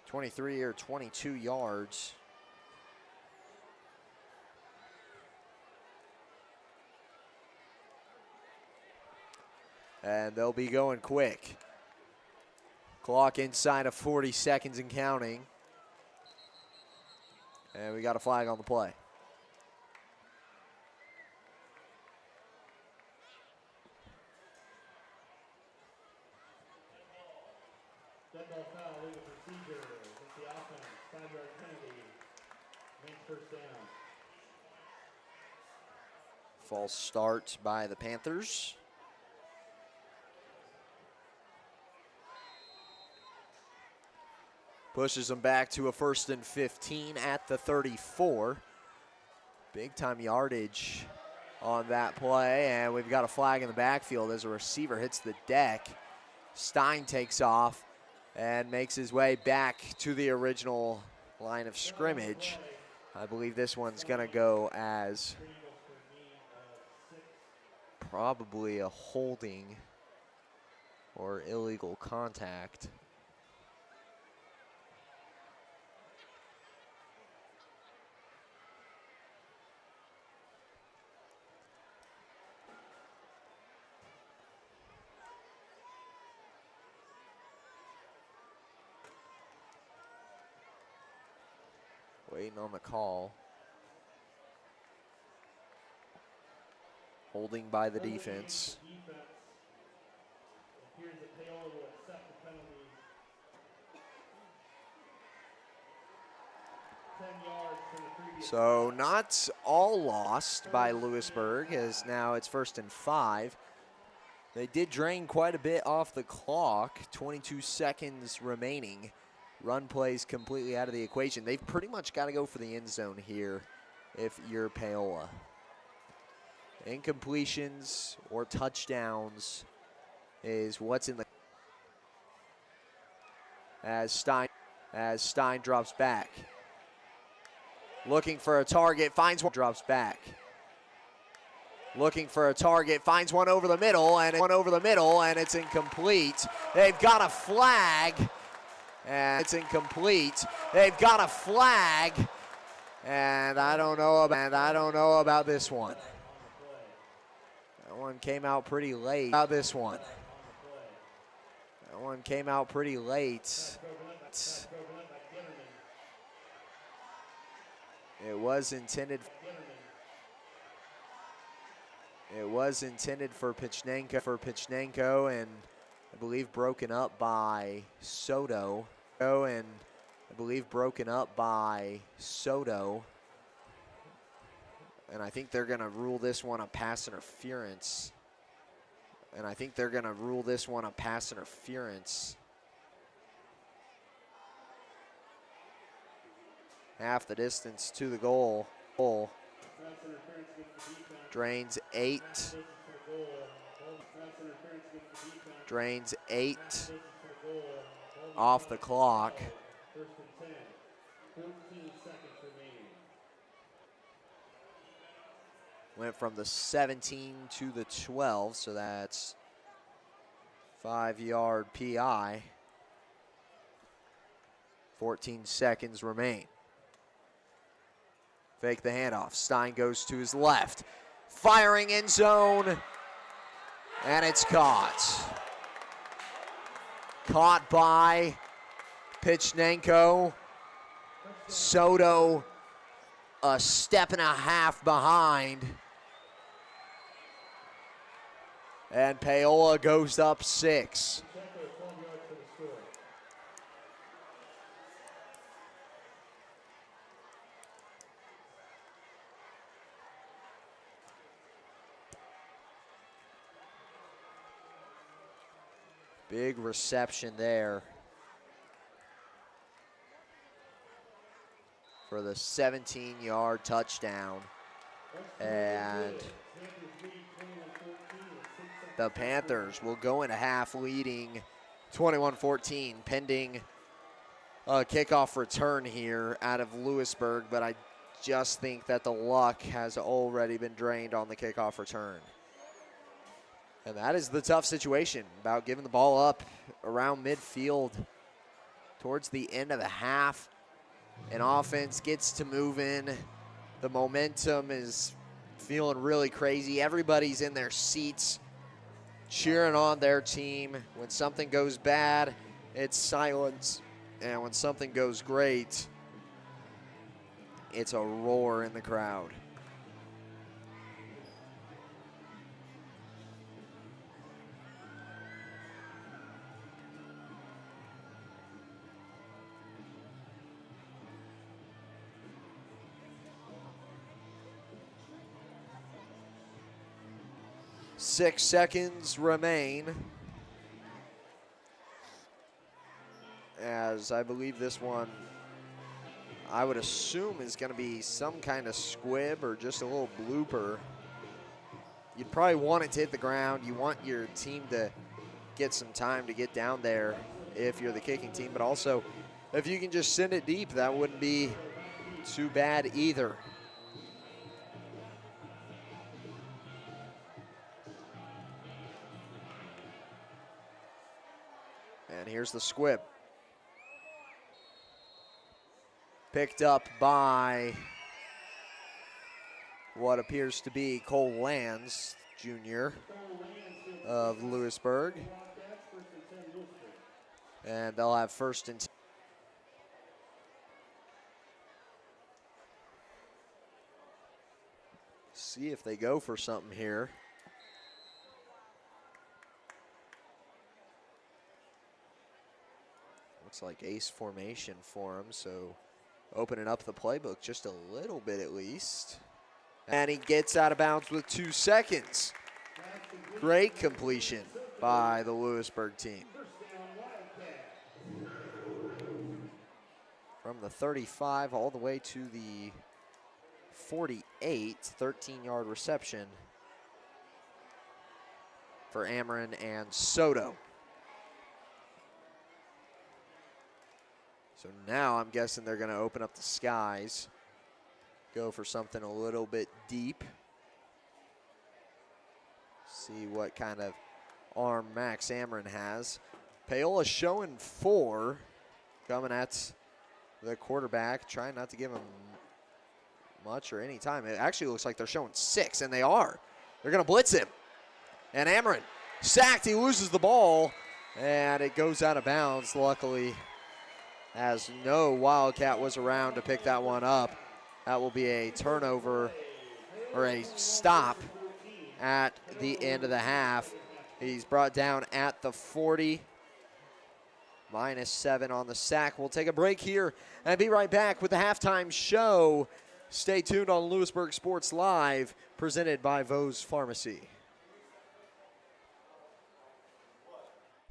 23 or 22 yards. And they'll be going quick. Clock inside of 40 seconds and counting. And we got a flag on the play. Dead ball foul, legal procedure. It's the offense. 5-yard penalty. Makes first down. False start by the Panthers. Pushes them back to a 1st and 15 at the 34. Big time yardage on that play, and we've got a flag in the backfield as a receiver hits the deck. Stein takes off and makes his way back to the original line of scrimmage. I believe this one's gonna go as probably a holding or illegal contact. Waiting on the call. Holding by the defense. Appears that Paola will accept the penalty. 10 yards from the previous. So not all lost by Louisburg, as now it's 1st and 5. They did drain quite a bit off the clock, 22 seconds remaining. Run plays completely out of the equation. They've pretty much got to go for the end zone here if you're Paola. Incompletions or touchdowns is what's in the... As Stein drops back. Looking for a target, finds one, drops back. Looking for a target, finds one over the middle, and it's incomplete. They've got a flag. And it's incomplete. They've got a flag, and I don't know about this one. That one came out pretty late. It was intended for Pichnenko, and I believe broken up by Soto. And I think they're going to rule this one a pass interference. Half the distance to the goal. Drains 8. Drains 8 off the clock. 1st and 10. 14 seconds remaining. Went from the 17 to the 12, so that's 5-yard PI. 14 seconds remain. Fake the handoff. Stein goes to his left. Firing end zone, and it's caught. Caught by Pichnenko. Soto a step and a half behind. And Paola goes up 6. Big reception there for the 17-yard touchdown. And the Panthers will go into half leading 21-14, pending a kickoff return here out of Louisburg, but I just think that the luck has already been drained on the kickoff return. And that is the tough situation about giving the ball up around midfield towards the end of the half. An offense gets to moving. The momentum is feeling really crazy. Everybody's in their seats cheering on their team. When something goes bad, it's silence. And when something goes great, it's a roar in the crowd. 6 seconds remain. As I believe this one, I would assume is going to be some kind of squib or just a little blooper. You'd probably want it to hit the ground. You want your team to get some time to get down there if you're the kicking team, but also if you can just send it deep, that wouldn't be too bad either. And here's the squib. Picked up by what appears to be Cole Lands, Jr. of Louisburg. And they'll have first and 10. See if they go for something here. Looks like ace formation for him, so opening up the playbook just a little bit at least. And he gets out of bounds with 2 seconds. Great completion by the Louisburg team. From the 35 all the way to the 48, 13-yard reception for Ameren and Soto. So now I'm guessing they're going to open up the skies, go for something a little bit deep. See what kind of arm Max Ameren has. Paola showing 4, coming at the quarterback, trying not to give him much or any time. It actually looks like they're showing 6, and they are. They're going to blitz him. And Ameren sacked. He loses the ball, and it goes out of bounds, luckily, as no Wildcat was around to pick that one up. That will be a turnover or a stop at the end of the half. He's brought down at the 40. -7 on the sack. We'll take a break here and be right back with the halftime show. Stay tuned on Louisburg Sports Live, presented by Vose Pharmacy.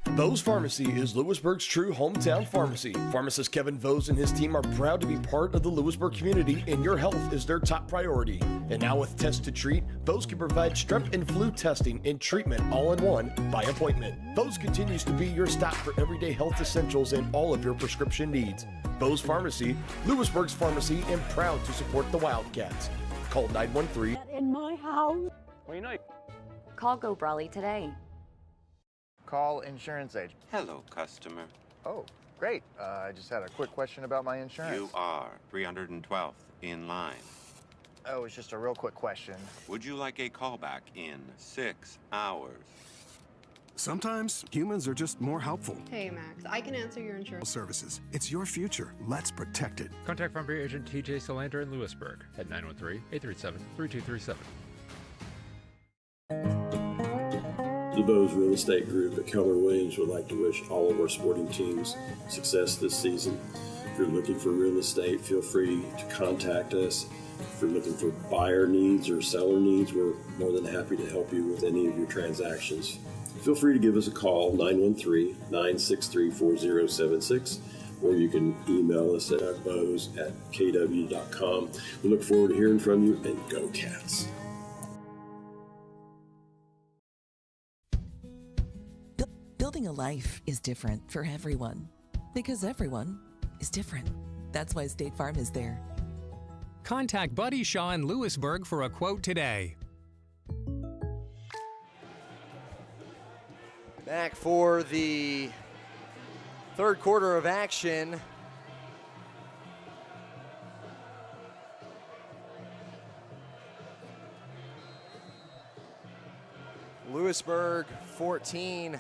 Vose Pharmacy is Louisburg's true hometown pharmacy. Pharmacist Kevin Vose and his team are proud to be part of the Louisburg community, and your health is their top priority. And now with Test to Treat, Vose can provide strep and flu testing and treatment all in one by appointment. Vose continues to be your stop for everyday health essentials and all of your prescription needs. Vose Pharmacy, Louisburg's pharmacy, and proud to support the Wildcats. Call 913. In my house. Call Go Brawley today. Call insurance agent. Hello, customer. Oh, great. I just had a quick question about my insurance. You are 312th in line. Oh, it's just a real quick question. Would you like a callback in 6 hours? Sometimes humans are just more helpful. Hey, Max, I can answer your insurance Services. It's your future. Let's protect it. Contact Farm Bureau Agent TJ Solander in Louisburg at 913-837-3237. The Vose Real Estate Group at Keller Williams would like to wish all of our sporting teams success this season. If you're looking for real estate, feel free to contact us. If you're looking for buyer needs or seller needs, we're more than happy to help you with any of your transactions. Feel free to give us a call, 913-963-4076, or you can email us at vose@kw.com. We look forward to hearing from you, and go Cats. Building a life is different for everyone because everyone is different. That's why State Farm is there. Contact Buddy Shaw in Louisburg for a quote today. Back for the third quarter of action. Louisburg 14,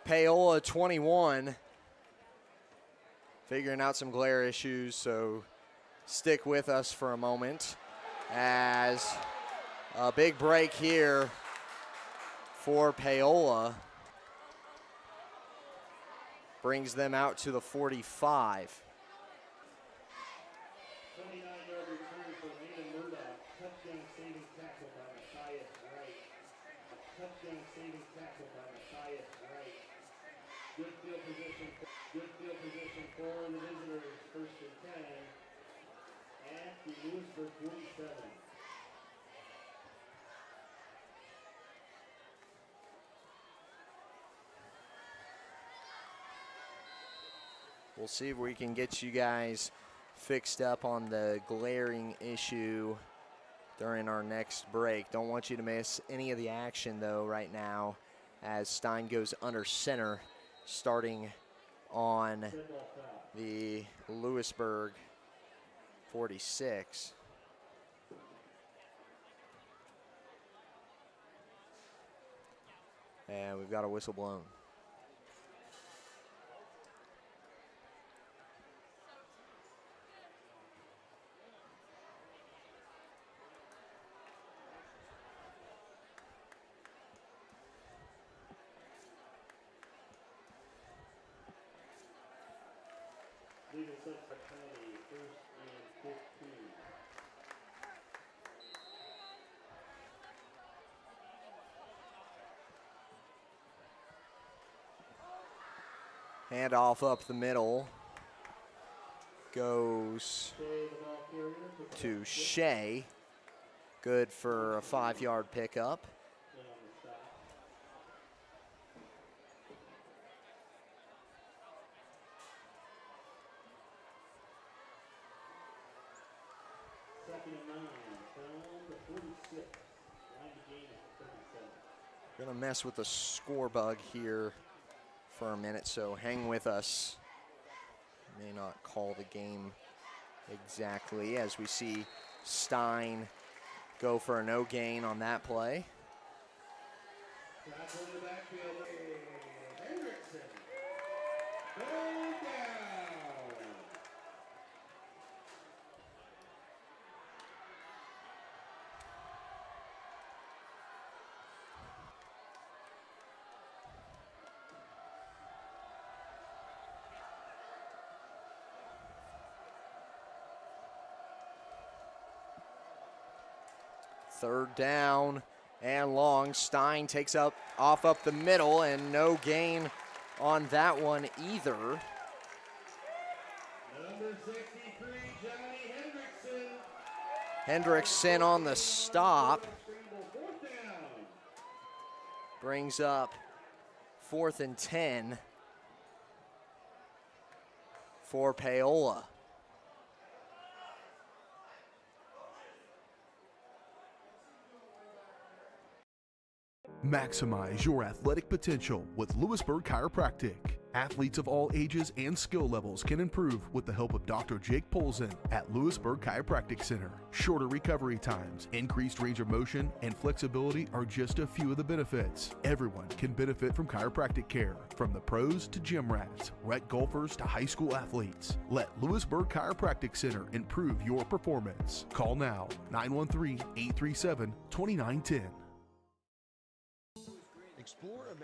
Paola 21. Figuring out some glare issues, so stick with us for a moment as a big break here for Paola brings them out to the 45. 29-yard return for Raymond Murdoch. Touchdown saving tackle by Matthias Wright. Touchdown touchdown saving tackle by Matthias Wright. Good field position for the visitors. First and 10 at the Louisburg 47. We'll see if we can get you guys fixed up on the glaring issue during our next break. Don't want you to miss any of the action, though, right now as Stein goes under center, starting on the Louisburg 46. And we've got a whistle blown. Leave us up for County, first and 15. Handoff up the middle goes to Shea. Good for a 5-yard pickup. Second and 9, from the 46. Line to gain at 37. Gonna mess with the score bug here for a minute, so hang with us. May not call the game exactly as we see Stein go for a no gain on that play. Tackle in the backfield. Hendrickson. Go down. Third down and long. Stein takes off up the middle, and no gain on that one either. Number 63, Johnny Hendrickson. Hendrickson on the stop. Fourth down. Brings up 4th and 10 for Paola. Maximize your athletic potential with Louisburg Chiropractic. Athletes of all ages and skill levels can improve with the help of Dr. Jake Polzin at Louisburg Chiropractic Center. Shorter recovery times, increased range of motion, and flexibility are just a few of the benefits. Everyone can benefit from chiropractic care, from the pros to gym rats, rec golfers to high school athletes. Let Louisburg Chiropractic Center improve your performance. Call now, 913-837-2910. Explore a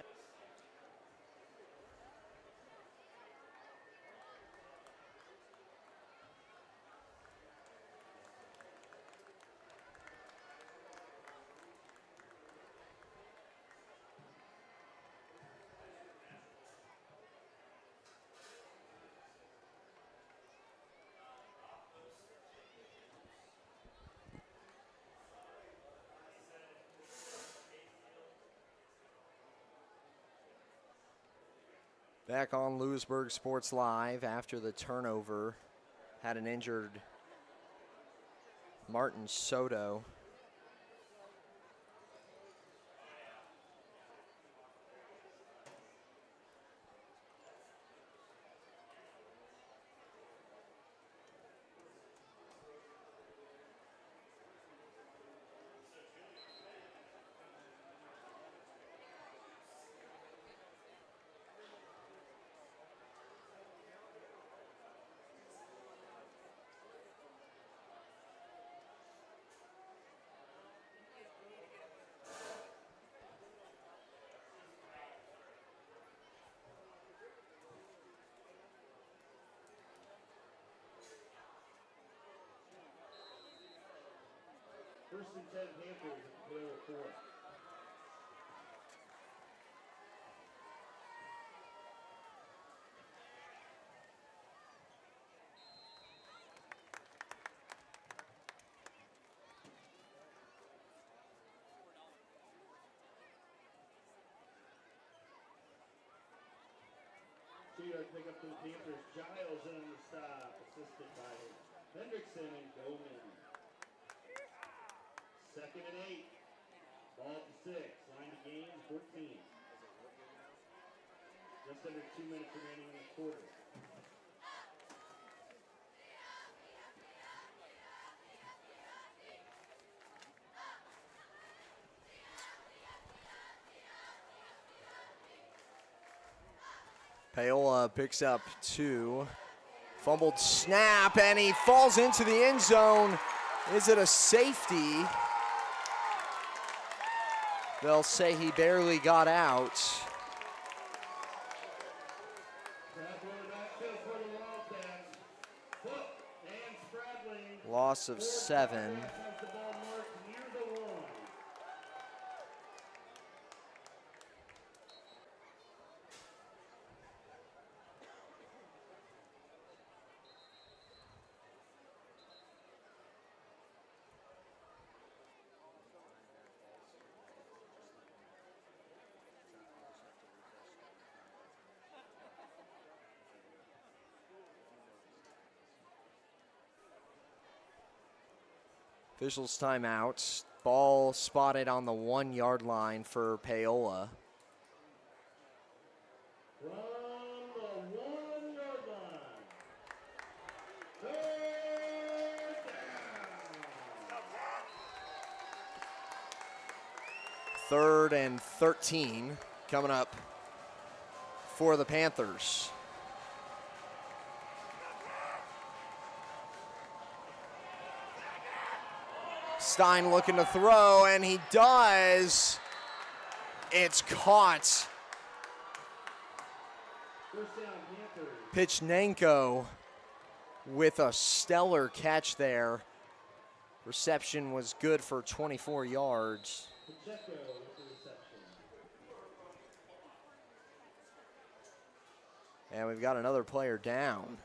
Back on Louisburg Sports Live after the turnover. Had an injured Martin Soto. First and 10 Panthers at the 4. 2-yard pickup for the Panthers. Giles in on the stop, assisted by Hendrickson and Goldman. 2nd and 8. Ball to 6. Line to gain, 14. Just under 2 minutes remaining in the quarter. Paola picks up 2. Fumbled snap, and he falls into the end zone. Is it a safety? They'll say he barely got out. Loss of 7. Officials timeout. Ball spotted on the 1-yard line for Paola. From the 1-yard line. 3rd and 13 coming up for the Panthers. Stein looking to throw, and he does. It's caught. Pichnenko with a stellar catch there. Reception was good for 24 yards. And we've got another player down.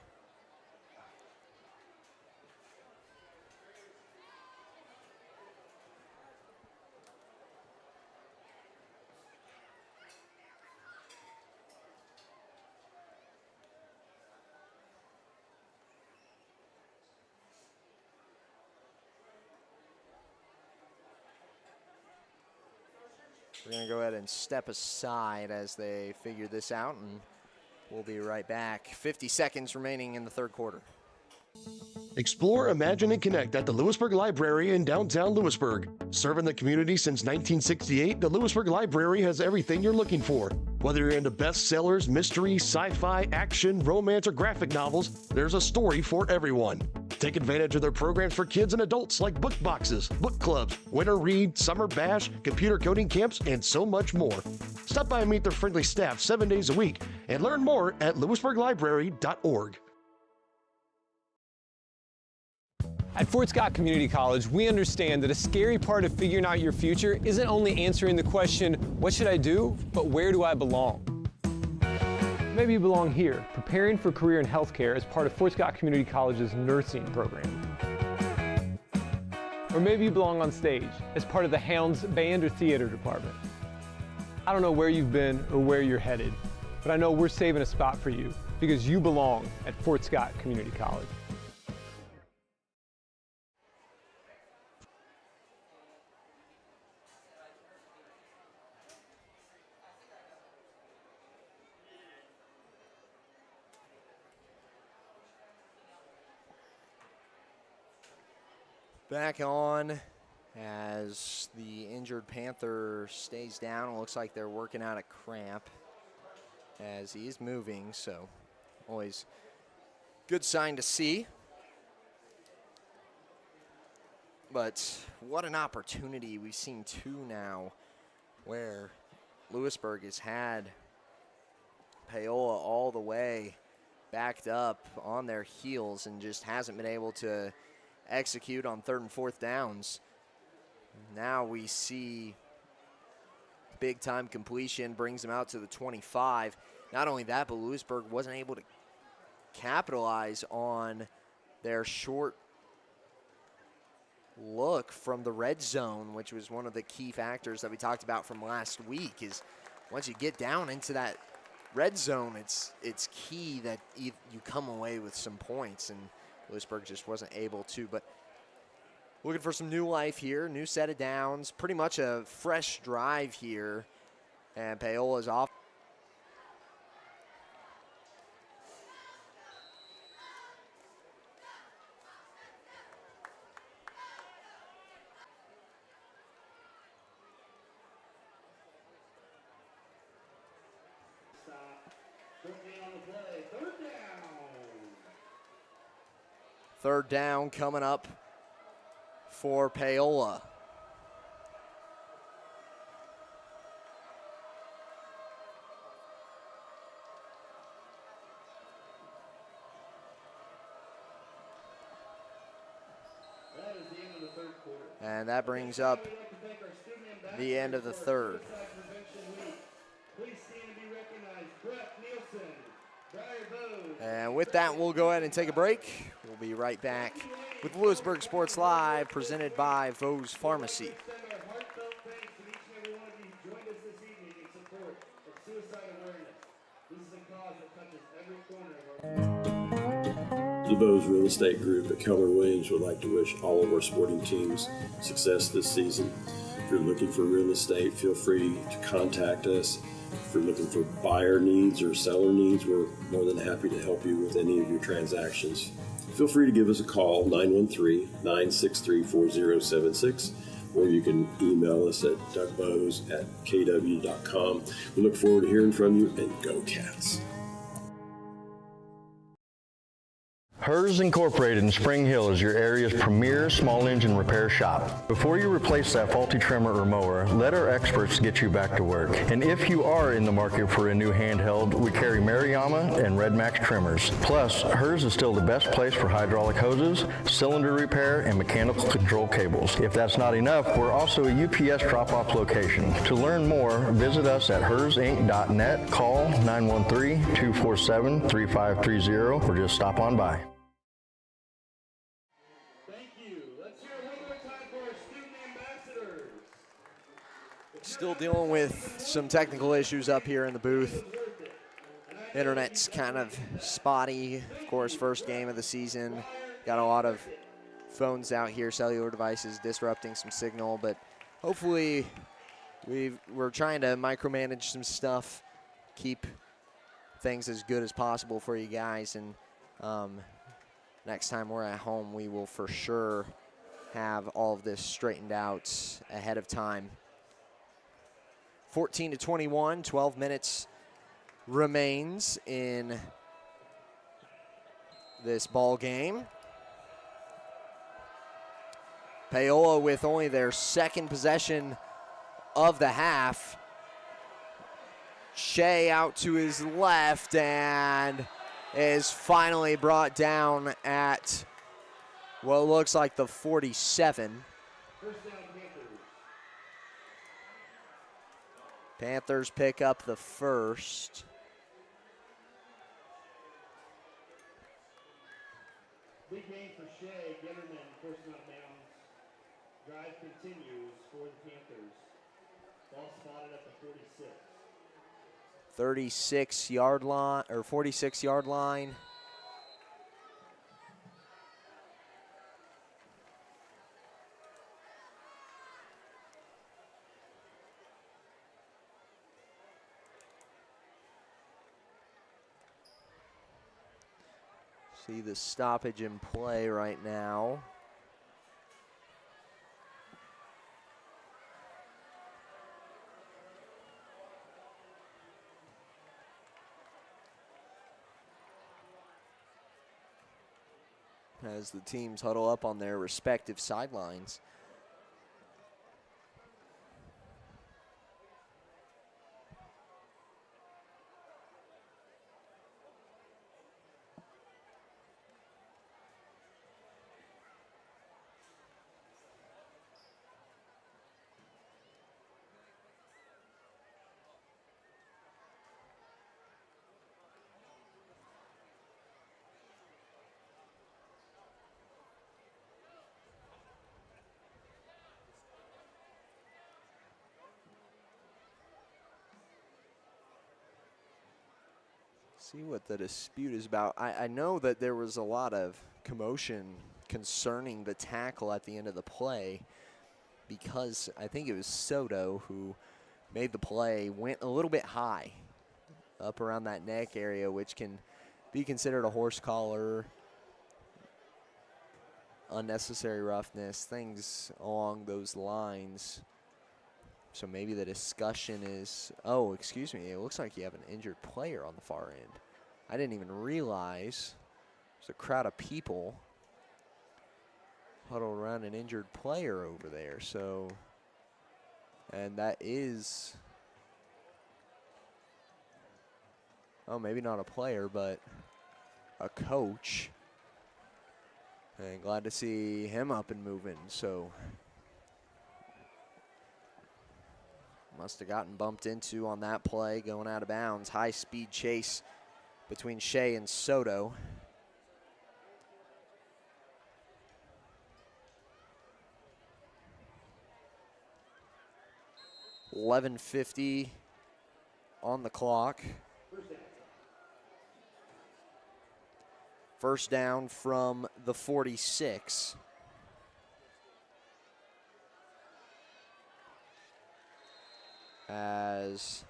We're going to go ahead and step aside as they figure this out, and we'll be right back. 50 seconds remaining in the 3rd quarter. Explore, imagine, and connect at the Louisburg Library in downtown Louisburg. Serving the community since 1968, the Louisburg Library has everything you're looking for. Whether you're into bestsellers, mystery, sci-fi, action, romance, or graphic novels, there's a story for everyone. Take advantage of their programs for kids and adults like book boxes, book clubs, winter read, summer bash, computer coding camps, and so much more. Stop by and meet their friendly staff 7 days a week and learn more at louisburglibrary.org. At Fort Scott Community College, we understand that a scary part of figuring out your future isn't only answering the question, what should I do, but where do I belong? Maybe you belong here, preparing for a career in healthcare as part of Fort Scott Community College's nursing program. Or maybe you belong on stage as part of the Hounds band or theater department. I don't know where you've been or where you're headed, but I know we're saving a spot for you because you belong at Fort Scott Community College. Back on as the injured Panther stays down. It looks like they're working out a cramp as he is moving, so always good sign to see. But what an opportunity. We've seen 2 now where Louisburg has had Paola all the way backed up on their heels and just hasn't been able to execute on 3rd and 4th downs. Now we see big time completion, brings them out to the 25. Not only that, but Louisburg wasn't able to capitalize on their short look from the red zone, which was one of the key factors that we talked about from last week. Is once you get down into that red zone, it's key that you come away with some points, and Louisburg just wasn't able to. But looking for some new life here, new set of downs, pretty much a fresh drive here, and Paola's off. Third down coming up for Paola. That is the end of the third quarter. And that brings up the end of the third. Please stand and be recognized. Brett Nielsen, Briar Bose. And with that, we'll go ahead and take a break. We'll be right back with Louisburg Sports Live, presented by Vose Pharmacy. Send our heartfelt thanks to each and every one of you who joined us this evening in support of suicide awareness. This is a cause that touches every corner of our... The Vose Real Estate Group at Keller Williams would like to wish all of our sporting teams success this season. If you're looking for real estate, feel free to contact us. If you're looking for buyer needs or seller needs, we're more than happy to help you with any of your transactions. Feel free to give us a call, 913-963-4076, or you can email us at dougbose@kw.com. We look forward to hearing from you, and go Cats. Hers Incorporated in Spring Hill is your area's premier small engine repair shop. Before you replace that faulty trimmer or mower, let our experts get you back to work. And if you are in the market for a new handheld, we carry Maruyama and Red Max trimmers. Plus, Hers is still the best place for hydraulic hoses, cylinder repair, and mechanical control cables. If that's not enough, we're also a UPS drop-off location. To learn more, visit us at hersinc.net, call 913-247-3530, or just stop on by. Still dealing with some technical issues up here in the booth. Internet's kind of spotty. Of course, first game of the season. Got a lot of phones out here, cellular devices disrupting some signal, but hopefully we're trying to micromanage some stuff, keep things as good as possible for you guys, and next time we're at home, we will for sure have all of this straightened out ahead of time. 14-21, 12 minutes remains in this ball game. Paola with only their second possession of the half. Shea out to his left and is finally brought down at what looks like the 47. Panthers pick up the first. Big game for Shea. Getterman, first out of bounds. Drive continues for the Panthers. Ball spotted at the 46. 36-yard line, or 46-yard line. See the stoppage in play right now. As the teams huddle up on their respective sidelines. See what the dispute is about. I know that there was a lot of commotion concerning the tackle at the end of the play because I think it was Soto who made the play, went a little bit high up around that neck area, which can be considered a horse collar, unnecessary roughness, things along those lines. So maybe the discussion is, oh, excuse me, it looks like you have an injured player on the far end. I didn't even realize there's a crowd of people huddled around an injured player over there. So, and that is, oh, maybe not a player, but a coach. And glad to see him up and moving. So, must have gotten bumped into on that play, going out of bounds. High-speed chase between Shea and Soto. .11:50 on the clock. First down from the 46. As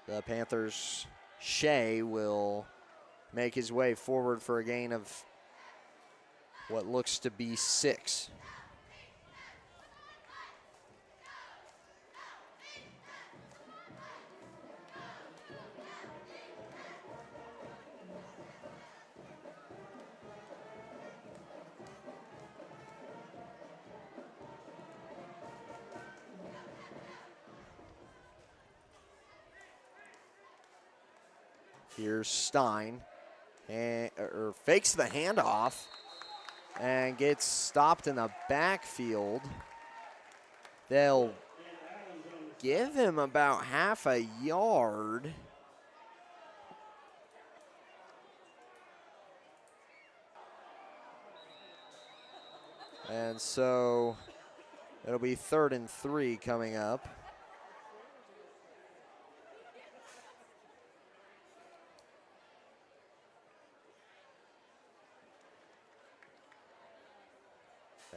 the Panthers, Shea will make his way forward for a gain of what looks to be 6. Here's Stein, and fakes the handoff and gets stopped in the backfield. They'll give him about half a yard. And so it'll be 3rd and 3 coming up.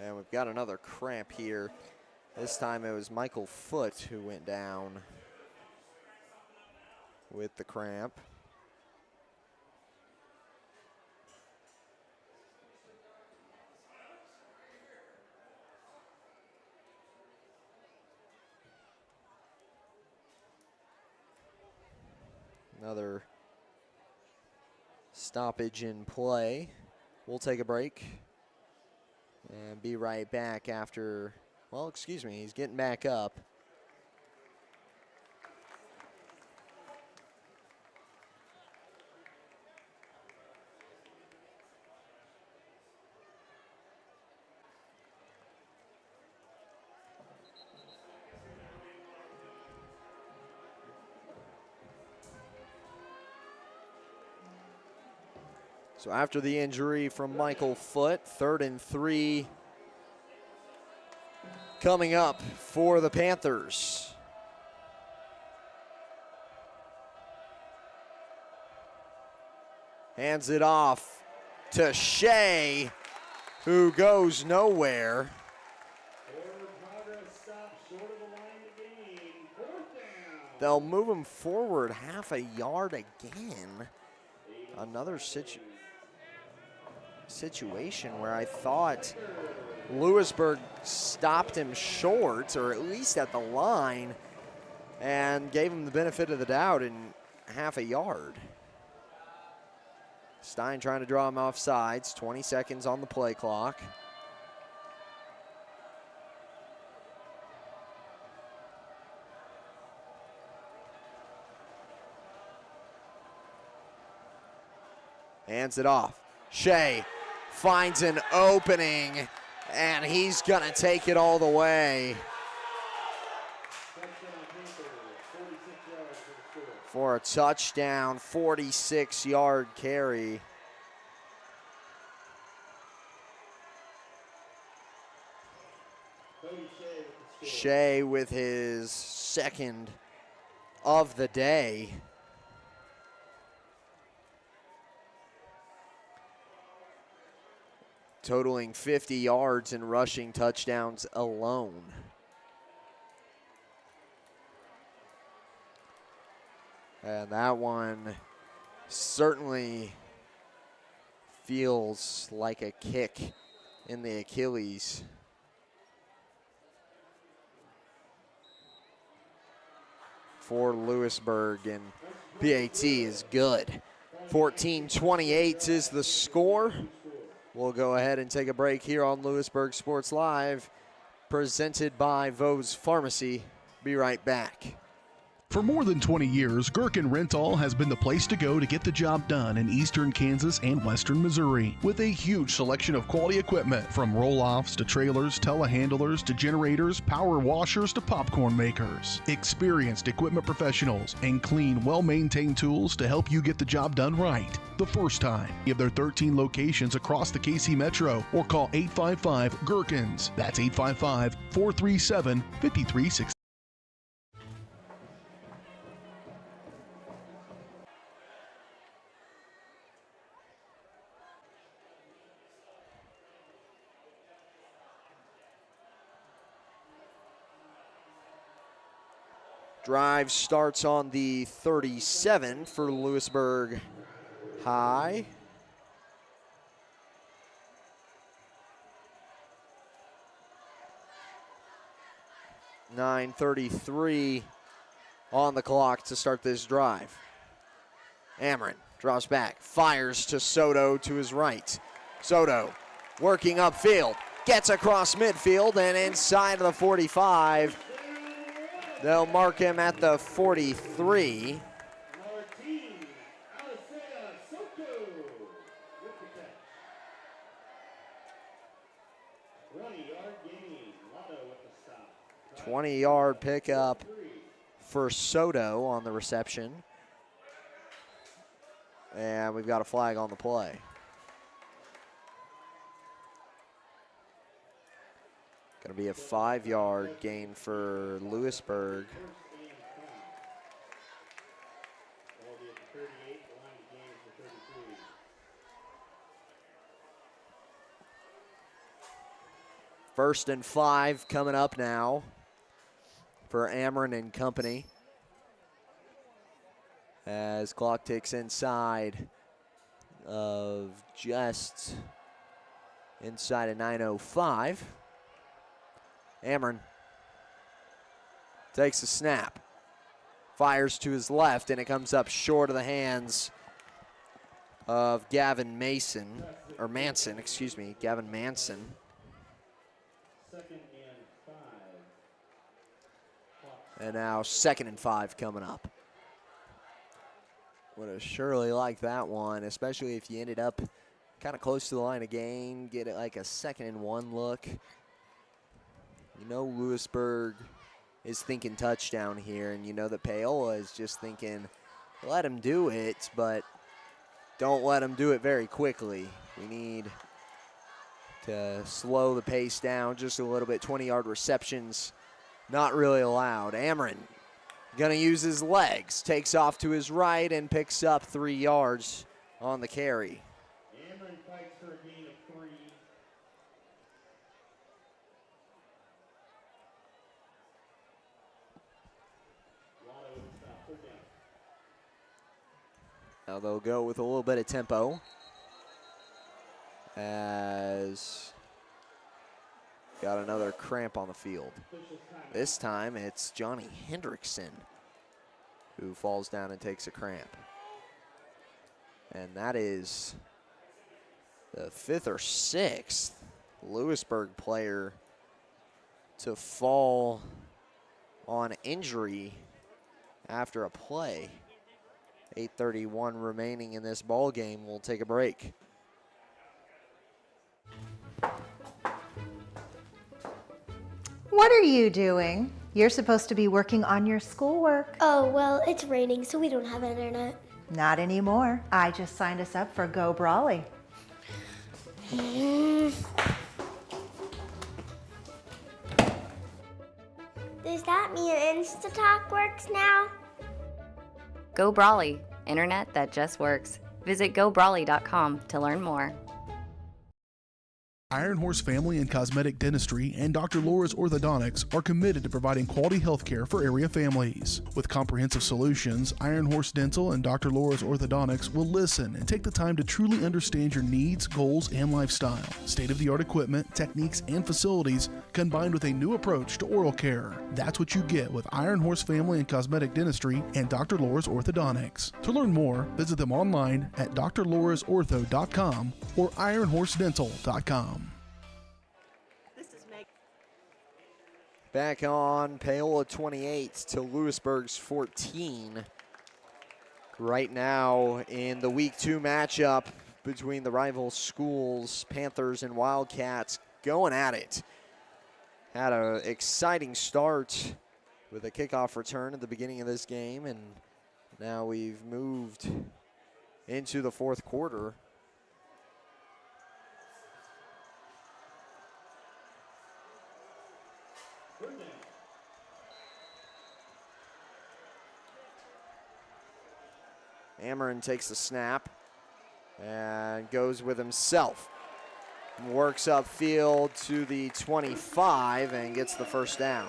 And we've got another cramp here. This time it was Michael Foote who went down with the cramp. Another stoppage in play. We'll take a break and be right back after, well, excuse me, he's getting back up. So after the injury from Michael Foote, 3rd and 3 coming up for the Panthers. Hands it off to Shea, who goes nowhere. They'll move him forward half a yard again. Another situation where I thought Louisburg stopped him short, or at least at the line, and gave him the benefit of the doubt in half a yard. Stein trying to draw him off sides, 20 seconds on the play clock. Hands it off. Shea finds an opening, and he's going to take it all the way for a touchdown, 46-yard carry. Shea with his second of the day. totaling 50 yards and rushing touchdowns alone. And that one certainly feels like a kick in the Achilles. For Louisburg, and PAT is good. 14-28 is the score. We'll go ahead and take a break here on Louisburg Sports Live, presented by Vose Pharmacy. Be right back. For more than 20 years, Gherkin Rental has been the place to go to get the job done in eastern Kansas and western Missouri. With a huge selection of quality equipment, from roll-offs to trailers, telehandlers to generators, power washers to popcorn makers. Experienced equipment professionals and clean, well-maintained tools to help you get the job done right the first time. Give their 13 locations across the KC Metro or call 855-GHERKINS. That's 855-437-5360. Drive starts on the 37 for Louisburg High. .9:33 on the clock to start this drive. Amron draws back, fires to Soto to his right. Soto working upfield, gets across midfield and inside of the 45. They'll mark him at the 43. Martin Alisea Soto with the catch. 20-yard gain. Lotto with the stop. 20-yard pickup for Soto on the reception. And we've got a flag on the play. Going to be a 5-yard gain for Louisburg. First and 5 coming up now for Amron and company. As clock ticks inside of just inside of 9:05. Amron takes a snap, fires to his left, and it comes up short of the hands of Gavin Manson. Second and 5. And now 2nd and 5 coming up. Would have surely liked that one, especially if you ended up kind of close to the line of gain, get it like a 2nd and 1 look. You know Louisburg is thinking touchdown here, and you know that Paola is just thinking, let him do it, but don't let him do it very quickly. We need to slow the pace down just a little bit. 20-yard receptions not really allowed. Amron gonna use his legs, takes off to his right and picks up 3 yards on the carry. Amron fights for a gain of 3. Now they'll go with a little bit of tempo as got another cramp on the field. This time it's Johnny Hendrickson who falls down and takes a cramp. And that is the 5th or 6th Louisburg player to fall on injury after a play. 8:31 remaining in this ball game. We'll take a break. What are you doing? You're supposed to be working on your schoolwork. Oh, well, it's raining, so we don't have internet. Not anymore. I just signed us up for Go Brawley. Does that mean InstaTalk works now? Go Brawley, internet that just works. Visit gobrawley.com to learn more. Iron Horse Family and Cosmetic Dentistry and Dr. Laura's Orthodontics are committed to providing quality health care for area families. With comprehensive solutions, Iron Horse Dental and Dr. Laura's Orthodontics will listen and take the time to truly understand your needs, goals, and lifestyle. State-of-the-art equipment, techniques, and facilities combined with a new approach to oral care. That's what you get with Iron Horse Family and Cosmetic Dentistry and Dr. Laura's Orthodontics. To learn more, visit them online at drlaurasortho.com or ironhorsedental.com. Back on Paola 28 to Louisburg's 14. Right now in the Week 2 matchup between the rival schools, Panthers and Wildcats, going at it. Had an exciting start with a kickoff return at the beginning of this game, and now we've moved into the fourth quarter. Ameren takes the snap and goes with himself. Works upfield to the 25 and gets the first down.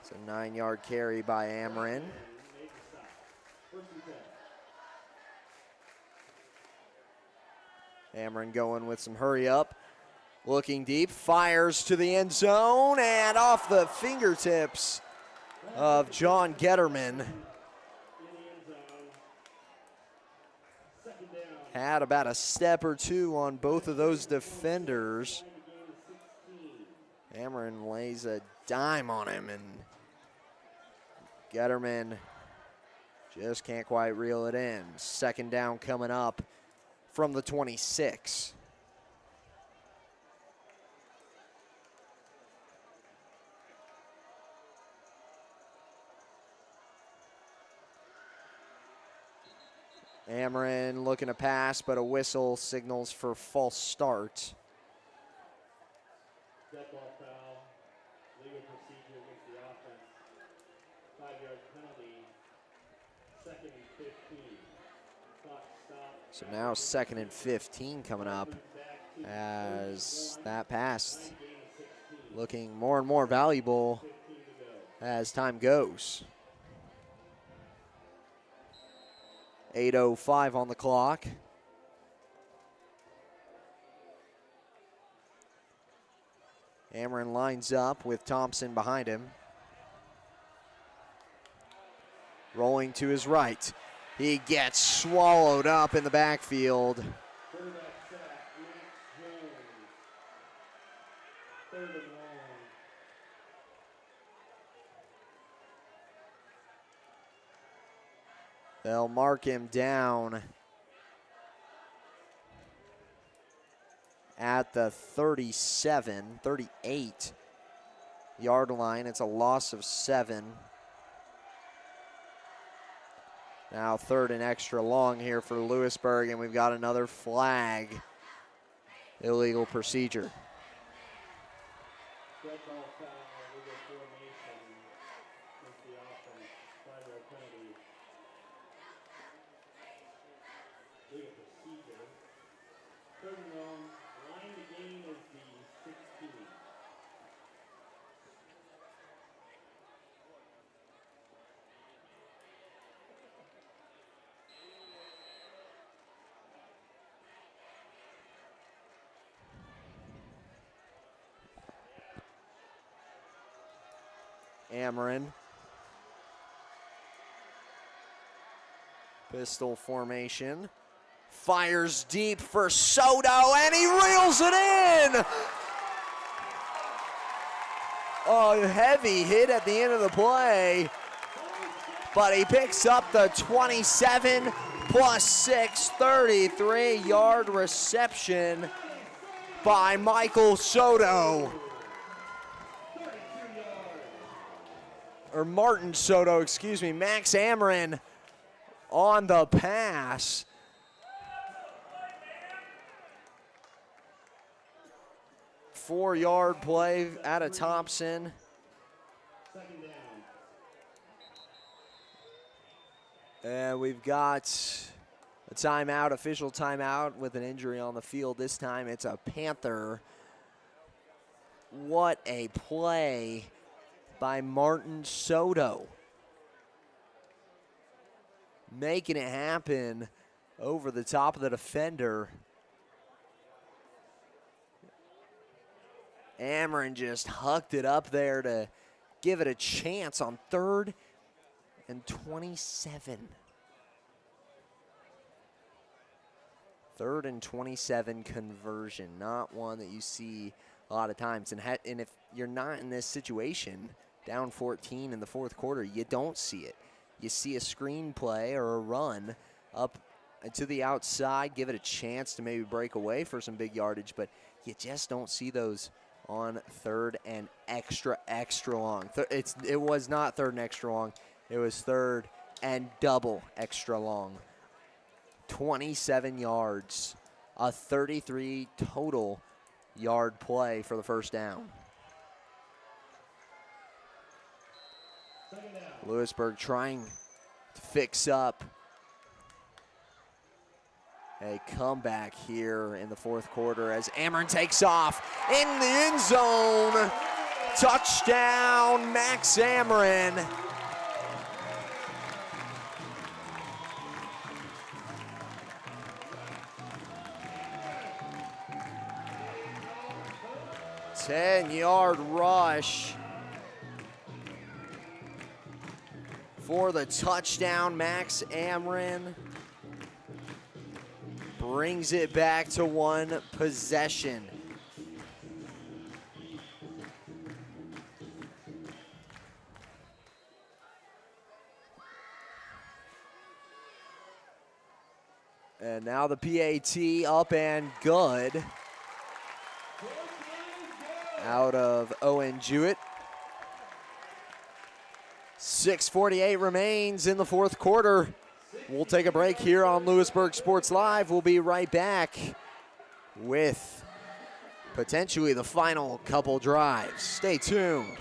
It's a 9-yard carry by Ameren. Ameren going with some hurry up. Looking deep, fires to the end zone and off the fingertips of John Getterman. Had about a step or two on both of those defenders. Ameren lays a dime on him, and Getterman just can't quite reel it in. Second down coming up from the 26. Ameren looking to pass, but a whistle signals for false start. Dead ball foul, legal procedure against the offense. 5-yard penalty, 2nd and 15. Clock stop. So now 2nd and 15 coming up as that pass looking more and more valuable as time goes. 8:05 on the clock. Ameren lines up with Thompson behind him. Rolling to his right. He gets swallowed up in the backfield. They'll mark him down at the 38 yard line. It's a loss of 7. Now 3rd and extra long here for Louisburg, and we've got another flag. Illegal procedure. Ameren. Pistol formation. Fires deep for Soto, and he reels it in! A heavy hit at the end of the play, but he picks up the 27 plus 6, 33-yard reception by Michael Soto. Or Martin Soto, excuse me. Max Ameren on the pass. Four-yard play out of Thompson. And we've got a timeout, official timeout with an injury on the field. This time it's a Panther. What a play by Martin Soto. Making it happen over the top of the defender. Ameren just hucked it up there to give it a chance on 3rd and 27. 3rd and 27 conversion, not one that you see a lot of times. And if you're not in this situation, down 14 in the 4th quarter, you don't see it. You see a screen play or a run up to the outside, give it a chance to maybe break away for some big yardage, but you just don't see those on 3rd and extra long. It was not 3rd and extra long. It was 3rd and double extra long. 27 yards, a 33 total yard play for the first down. Louisburg trying to fix up a comeback here in the 4th quarter as Ameren takes off in the end zone. Touchdown, Max Ameren. Ten-yard rush for the touchdown. Max Ameren brings it back to 1 possession. And now the PAT up and good out of Owen Jewett. 6:48 remains in the 4th quarter. We'll take a break here on Louisburg Sports Live. We'll be right back with potentially the final couple drives. Stay tuned.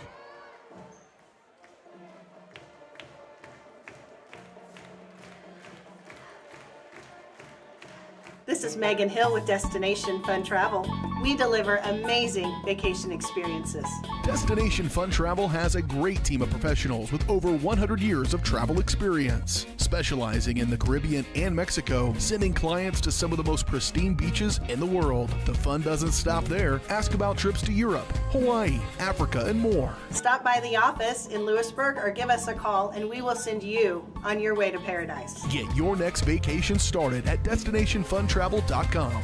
This is Megan Hill with Destination Fun Travel. We deliver amazing vacation experiences. Destination Fun Travel has a great team of professionals with over 100 years of travel experience, specializing in the Caribbean and Mexico, sending clients to some of the most pristine beaches in the world. The fun doesn't stop there. Ask about trips to Europe, Hawaii, Africa, and more. Stop by the office in Louisburg or give us a call and we will send you on your way to paradise. Get your next vacation started at destinationfuntravel.com.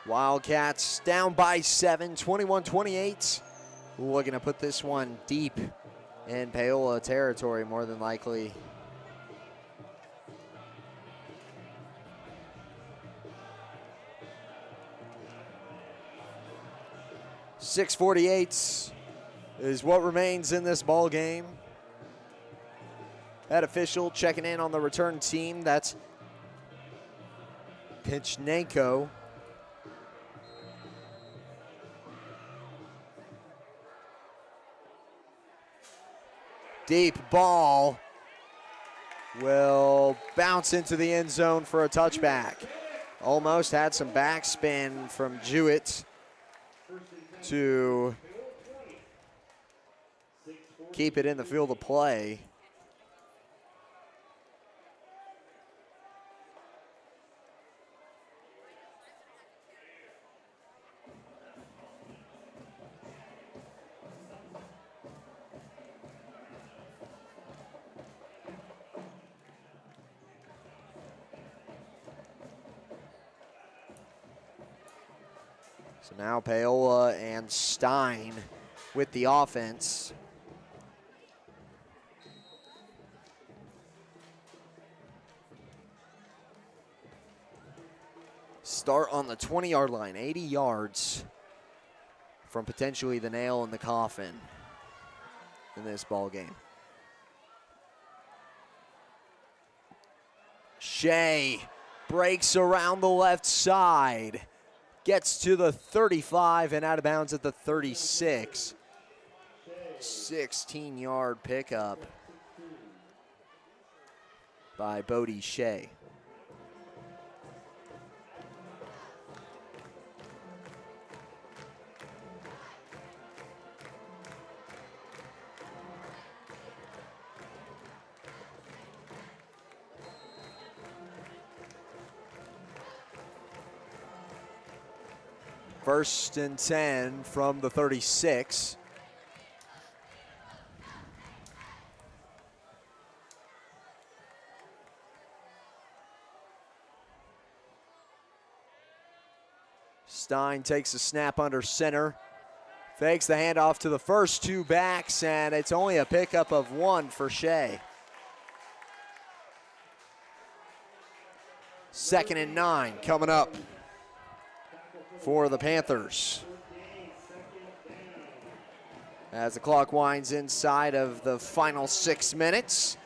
Wildcats down by 7, 21-28. Looking to put this one deep in Paola territory, more than likely. .648 is what remains in this ball game. Head official checking in on the return team. That's Pinchnenko. Deep ball will bounce into the end zone for a touchback. Almost had some backspin from Jewett to keep it in the field of play. So now Paola and Stein with the offense. Start on the 20-yard line, 80 yards from potentially the nail in the coffin in this ball game. Shea breaks around the left side. Gets to the 35 and out of bounds at the 36. 16-yard pickup. by Bodie Shea. First and 10 from the 36. Stein takes a snap under center, fakes the handoff to the first two backs, and it's only a pickup of 1 for Shea. 2nd and 9 coming up for the Panthers. As the clock winds inside of the final 6 minutes.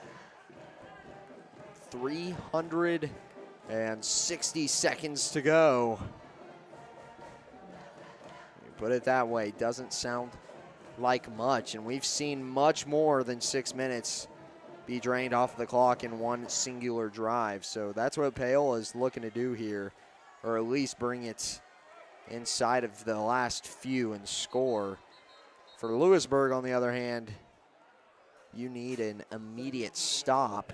360 seconds to go. You put it that way, doesn't sound like much, and we've seen much more than 6 minutes be drained off the clock in one singular drive. So that's what Paola is looking to do here, or at least bring it inside of the last few and score. For Louisburg, on the other hand, you need an immediate stop.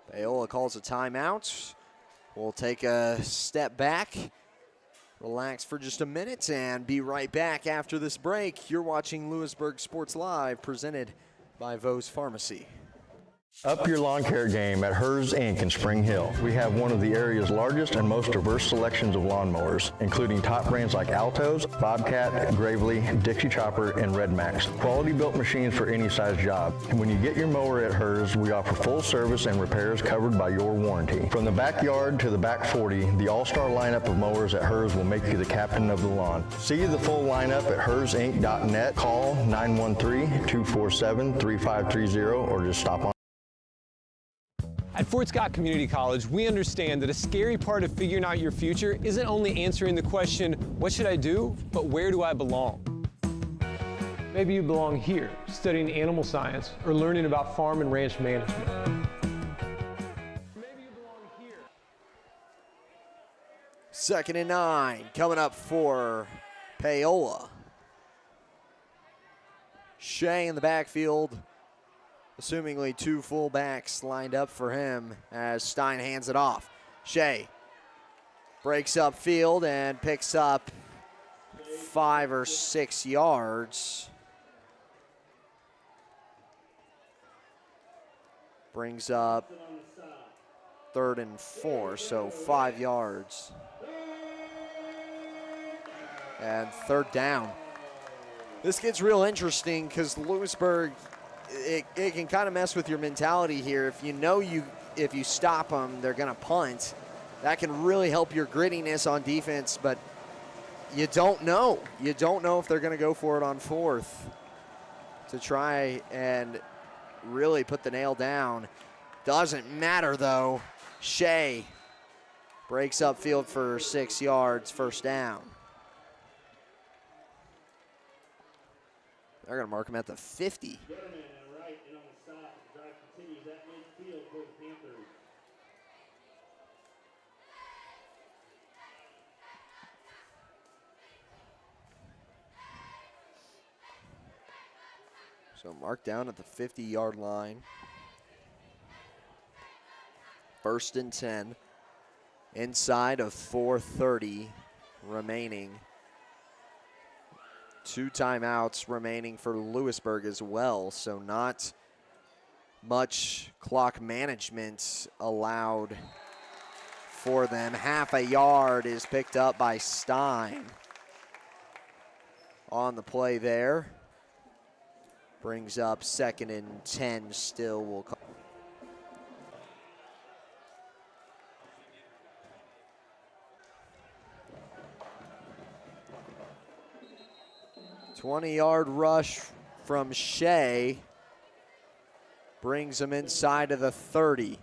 Paola calls a timeout. We'll take a step back, relax for just a minute, and be right back after this break. You're watching Louisburg Sports Live, presented by Vose Pharmacy. Up your lawn care game at Hers Inc. in Spring Hill. We have one of the area's largest and most diverse selections of lawnmowers, including top brands like Altos, Bobcat, Gravely, Dixie Chopper, and Red Max. Quality built machines for any size job. And when you get your mower at Hers, we offer full service and repairs covered by your warranty. From the backyard to the back 40, the all-star lineup of mowers at Hers will make you the captain of the lawn. See the full lineup at hersinc.net. Call 913-247-3530 or just stop on. At Fort Scott Community College, we understand that a scary part of figuring out your future isn't only answering the question, what should I do, but where do I belong? Maybe you belong here, studying animal science or learning about farm and ranch management. Maybe you belong here. 2nd and 9 coming up for Paola. Shea in the backfield. Assumingly 2 fullbacks lined up for him as Stein hands it off. Shea breaks up field and picks up 5 or 6 yards. Brings up 3rd and 4, so 5 yards. And 3rd down. This gets real interesting because Louisburg, it can kind of mess with your mentality here. If you know if you stop them, they're going to punt. That can really help your grittiness on defense, but you don't know. You don't know if they're going to go for it on 4th to try and really put the nail down. Doesn't matter, though. Shea breaks up field for 6 yards, 1st down. They're going to mark him at the 50. So marked down at the 50-yard line. 1st and 10. Inside of 4:30 remaining. 2 timeouts remaining for Louisburg as well, so not much clock management allowed for them. Half a yard is picked up by Stein on the play there. Brings up 2nd and 10 still. Will call. $20-yard rush from Shea brings him inside of the 30.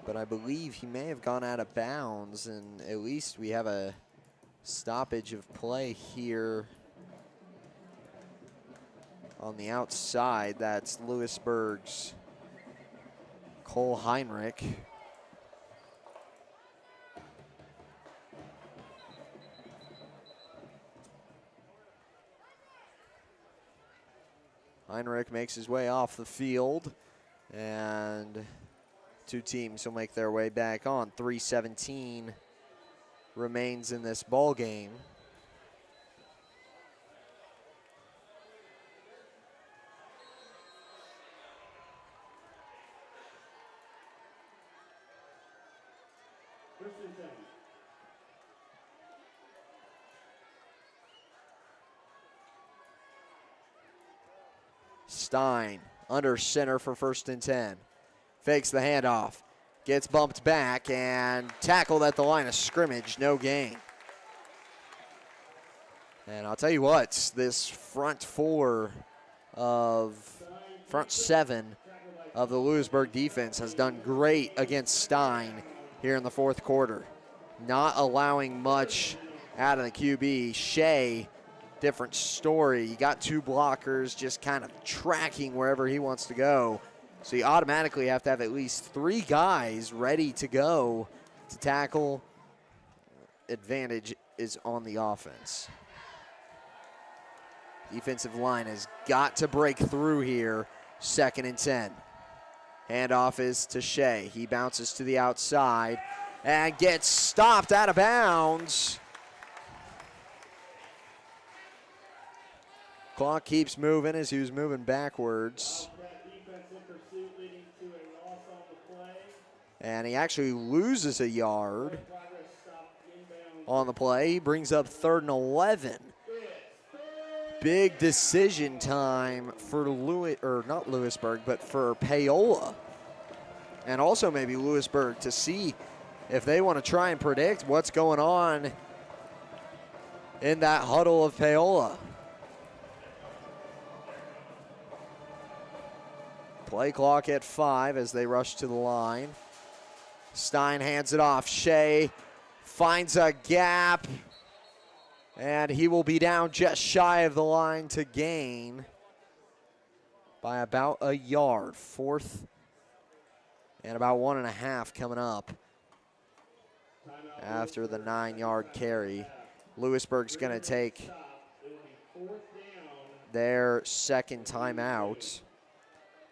But I believe he may have gone out of bounds, and at least we have a stoppage of play here on the outside. That's Louisburg's Cole Heinrich. Heinrich makes his way off the field, and two teams will make their way back on. 3:17 remains in this ball game. Stein under center for 1st and 10. Fakes the handoff. Gets bumped back and tackled at the line of scrimmage. No gain. And I'll tell you what, this front seven of the Louisburg defense has done great against Stein here in the 4th quarter. Not allowing much out of the QB. Shea, different story. You got 2 blockers just kind of tracking wherever he wants to go. So you automatically have to have at least 3 guys ready to go to tackle. Advantage is on the offense. Defensive line has got to break through here. 2nd and 10. Handoff is to Shea. He bounces to the outside and gets stopped out of bounds. Clock keeps moving as he was moving backwards. And he actually loses a yard on the play. He brings up 3rd and 11. Big decision time for not Louisburg, but for Paola. And also maybe Louisburg to see if they want to try and predict what's going on in that huddle of Paola. Play clock at 5 as they rush to the line. Stein hands it off. Shea finds a gap, and he will be down just shy of the line to gain by about a yard. 4th and about 1.5 coming up after the 9-yard carry. Louisburg's going to take their 2nd timeout.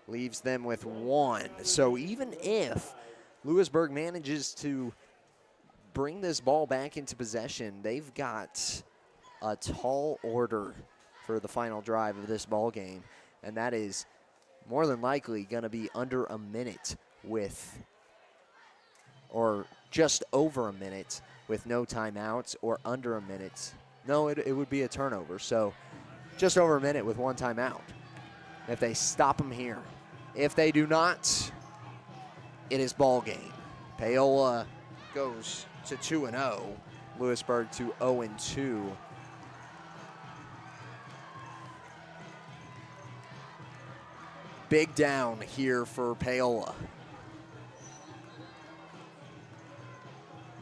Leaves them with 1. So even if Louisburg manages to bring this ball back into possession, they've got a tall order for the final drive of this ball game, and that is more than likely going to be under a minute or just over a minute with no timeouts, or under a minute. No, it would be a turnover. So just over a minute with 1 timeout if they stop them here. If they do not, it is ball game. Paola goes to 2-0. Louisburg to 0-2. Big down here for Paola.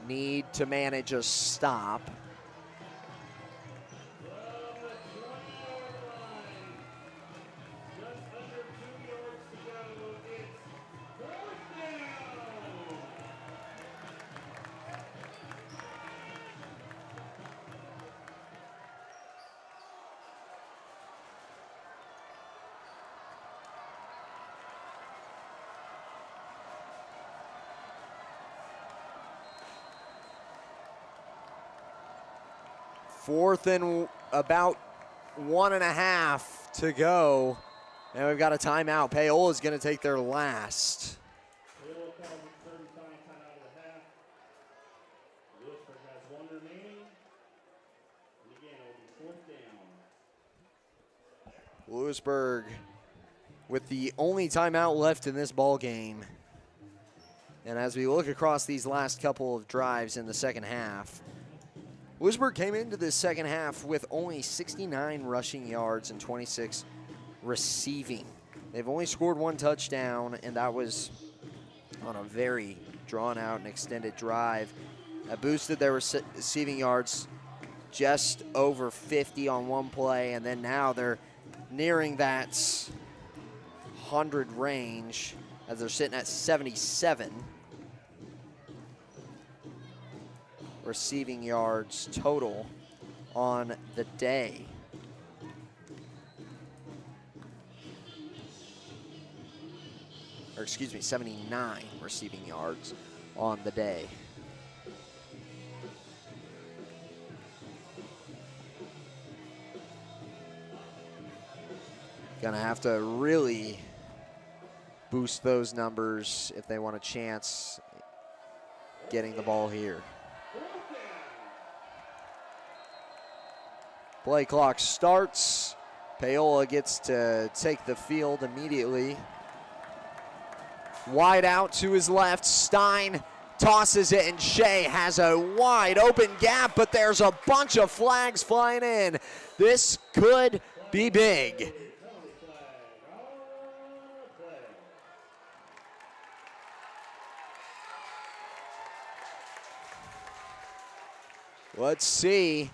Need to manage a stop. Fourth and about 1.5 to go. And we've got a timeout. Paola's going to take their last. Paola calls it 35 timeout of the half. Louisburg has 1 remaining. And again, it will be 4th down. Louisburg with the only timeout left in this ball game. And as we look across these last couple of drives in the second half, Louisburg came into this second half with only 69 rushing yards and 26 receiving. They've only scored 1 touchdown, and that was on a very drawn-out and extended drive that boosted their receiving yards just over 50 on one play, and then now they're nearing that 100 range as they're sitting at 77 receiving yards total on the day. Or excuse me, 79 receiving yards on the day. Gonna have to really boost those numbers if they want a chance getting the ball here. Play clock starts. Paola gets to take the field immediately. Wide out to his left. Stein tosses it, and Shea has a wide open gap, but there's a bunch of flags flying in. This could be big. Let's see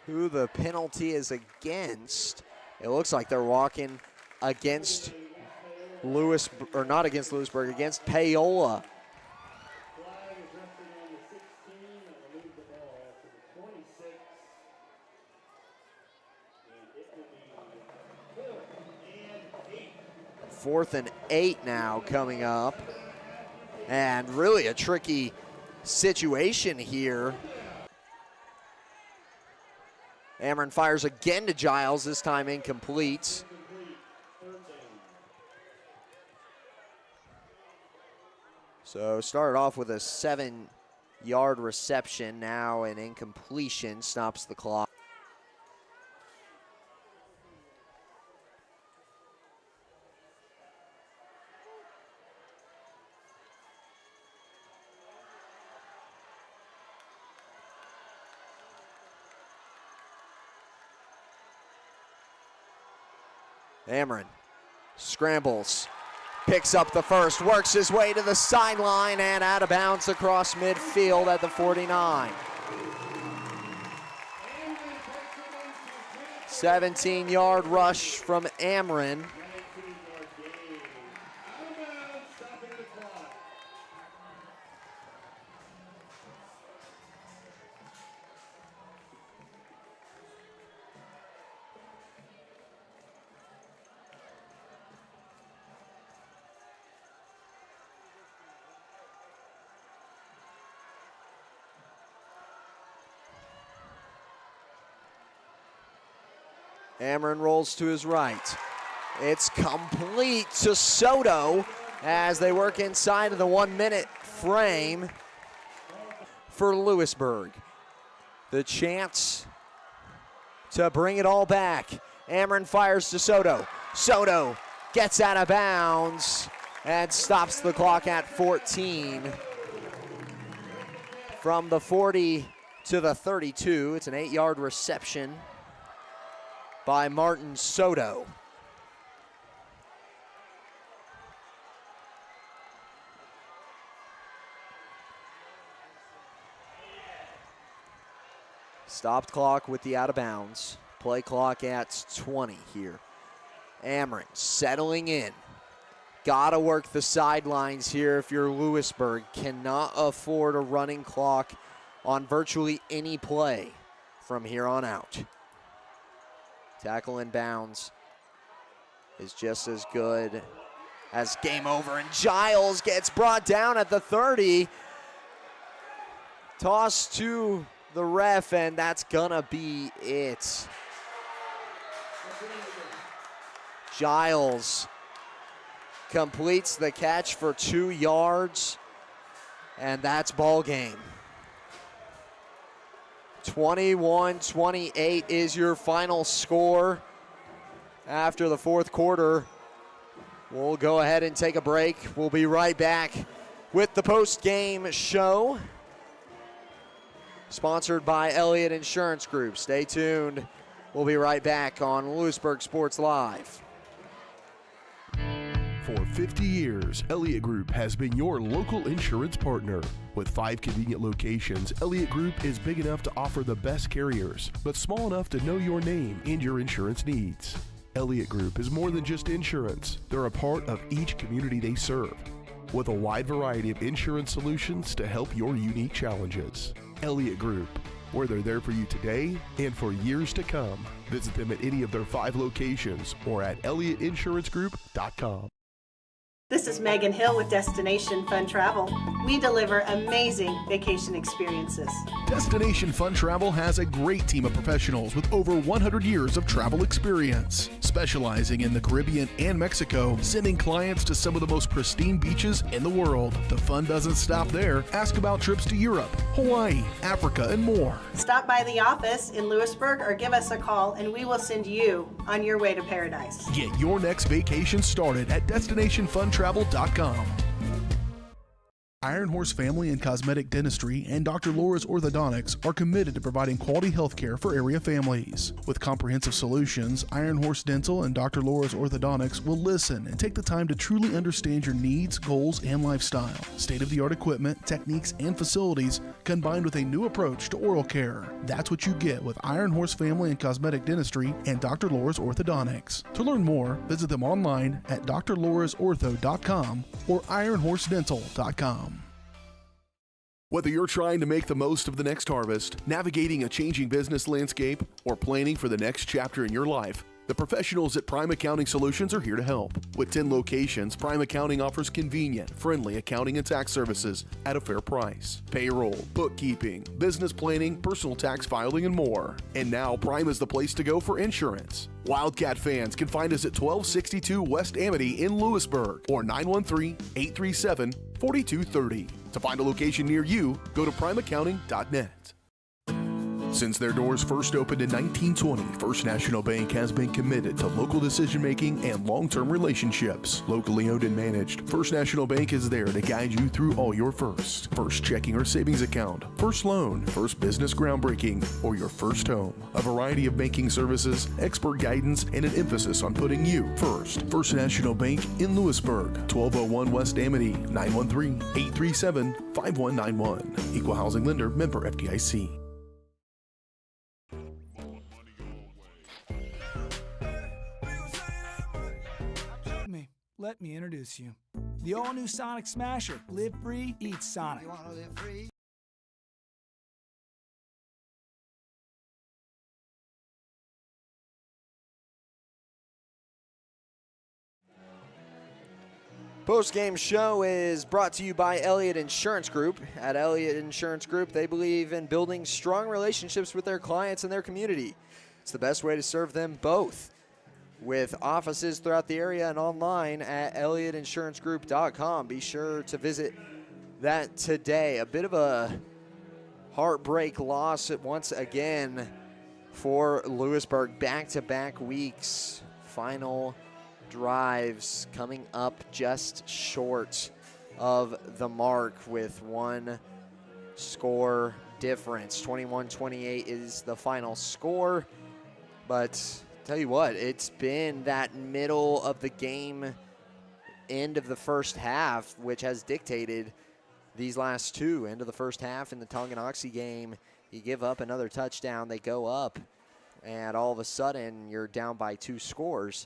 who the penalty is against. It looks like they're walking against not against Louisburg, against Paola. Fourth and 8 now coming up. And really a tricky situation here. Ameren fires again to Giles, this time incomplete. So started off with a 7-yard reception, now an incompletion, stops the clock. Ameren scrambles, picks up the first, works his way to the sideline and out of bounds across midfield at the 49. 17-yard rush from Ameren. Ameren rolls to his right. It's complete to Soto as they work inside of the 1-minute frame for Louisburg. The chance to bring it all back. Ameren fires to Soto. Soto gets out of bounds and stops the clock at 14. From the 40 to the 32, it's an 8-yard reception by Martin Soto. Stopped clock with the out of bounds. Play clock at 20 here. Ameren settling in. Gotta work the sidelines here if you're Louisburg. Cannot afford a running clock on virtually any play from here on out. Tackle in bounds is just as good as game over, and Giles gets brought down at the 30. Toss to the ref, and that's gonna be it. Giles completes the catch for 2 yards, and that's ball game. 21-28 is your final score after the fourth quarter. We'll go ahead and take a break. We'll be right back with the post-game show, sponsored by Elliott Insurance Group. Stay tuned. We'll be right back on Louisburg Sports Live. For 50 years, Elliott Group has been your local insurance partner. With 5 convenient locations, Elliott Group is big enough to offer the best carriers, but small enough to know your name and your insurance needs. Elliott Group is more than just insurance. They're a part of each community they serve, with a wide variety of insurance solutions to help your unique challenges. Elliott Group, where they're there for you today and for years to come. Visit them at any of their 5 locations or at ElliottInsuranceGroup.com. This is Megan Hill with Destination Fun Travel. We deliver amazing vacation experiences. Destination Fun Travel has a great team of professionals with over 100 years of travel experience, specializing in the Caribbean and Mexico, sending clients to some of the most pristine beaches in the world. The fun doesn't stop there. Ask about trips to Europe, Hawaii, Africa, and more. Stop by the office in Louisburg or give us a call and we will send you on your way to paradise. Get your next vacation started at DestinationFunTravel.com. Iron Horse Family and Cosmetic Dentistry and Dr. Laura's Orthodontics are committed to providing quality health care for area families. With comprehensive solutions, Iron Horse Dental and Dr. Laura's Orthodontics will listen and take the time to truly understand your needs, goals, and lifestyle. State-of-the-art equipment, techniques, and facilities combined with a new approach to oral care. That's what you get with Iron Horse Family and Cosmetic Dentistry and Dr. Laura's Orthodontics. To learn more, visit them online at drlaurasortho.com or ironhorsedental.com. Whether you're trying to make the most of the next harvest, navigating a changing business landscape, or planning for the next chapter in your life, the professionals at Prime Accounting Solutions are here to help. With 10 locations, Prime Accounting offers convenient, friendly accounting and tax services at a fair price. Payroll, bookkeeping, business planning, personal tax filing, and more. And now Prime is the place to go for insurance. Wildcat fans can find us at 1262 West Amity in Louisburg or 913-837-4230. To find a location near you, go to primeaccounting.net. Since their doors first opened in 1920, First National Bank has been committed to local decision-making and long-term relationships. Locally owned and managed, First National Bank is there to guide you through all your firsts. First checking or savings account, first loan, first business groundbreaking, or your first home. A variety of banking services, expert guidance, and an emphasis on putting you first. First National Bank in Louisburg, 1201 West Amity, 913-837-5191. Equal housing lender, member FDIC. Let me introduce you. The all-new Sonic Smasher. Live free, eat Sonic. You want to live free? Postgame show is brought to you by Elliott Insurance Group. At Elliott Insurance Group, they believe in building strong relationships with their clients and their community. It's the best way to serve them both. With offices throughout the area and online at ElliottInsuranceGroup.com. Be sure to visit that today. A bit of a heartbreak loss once again for Louisburg. Back-to-back weeks. Final drives coming up just short of the mark with one score difference. 21-28 is the final score, but tell you what, it's been that middle of the game, end of the first half, which has dictated these last two. End of the first half in the Tonganoxie game, you give up another touchdown, they go up, and all of a sudden you're down by 2 scores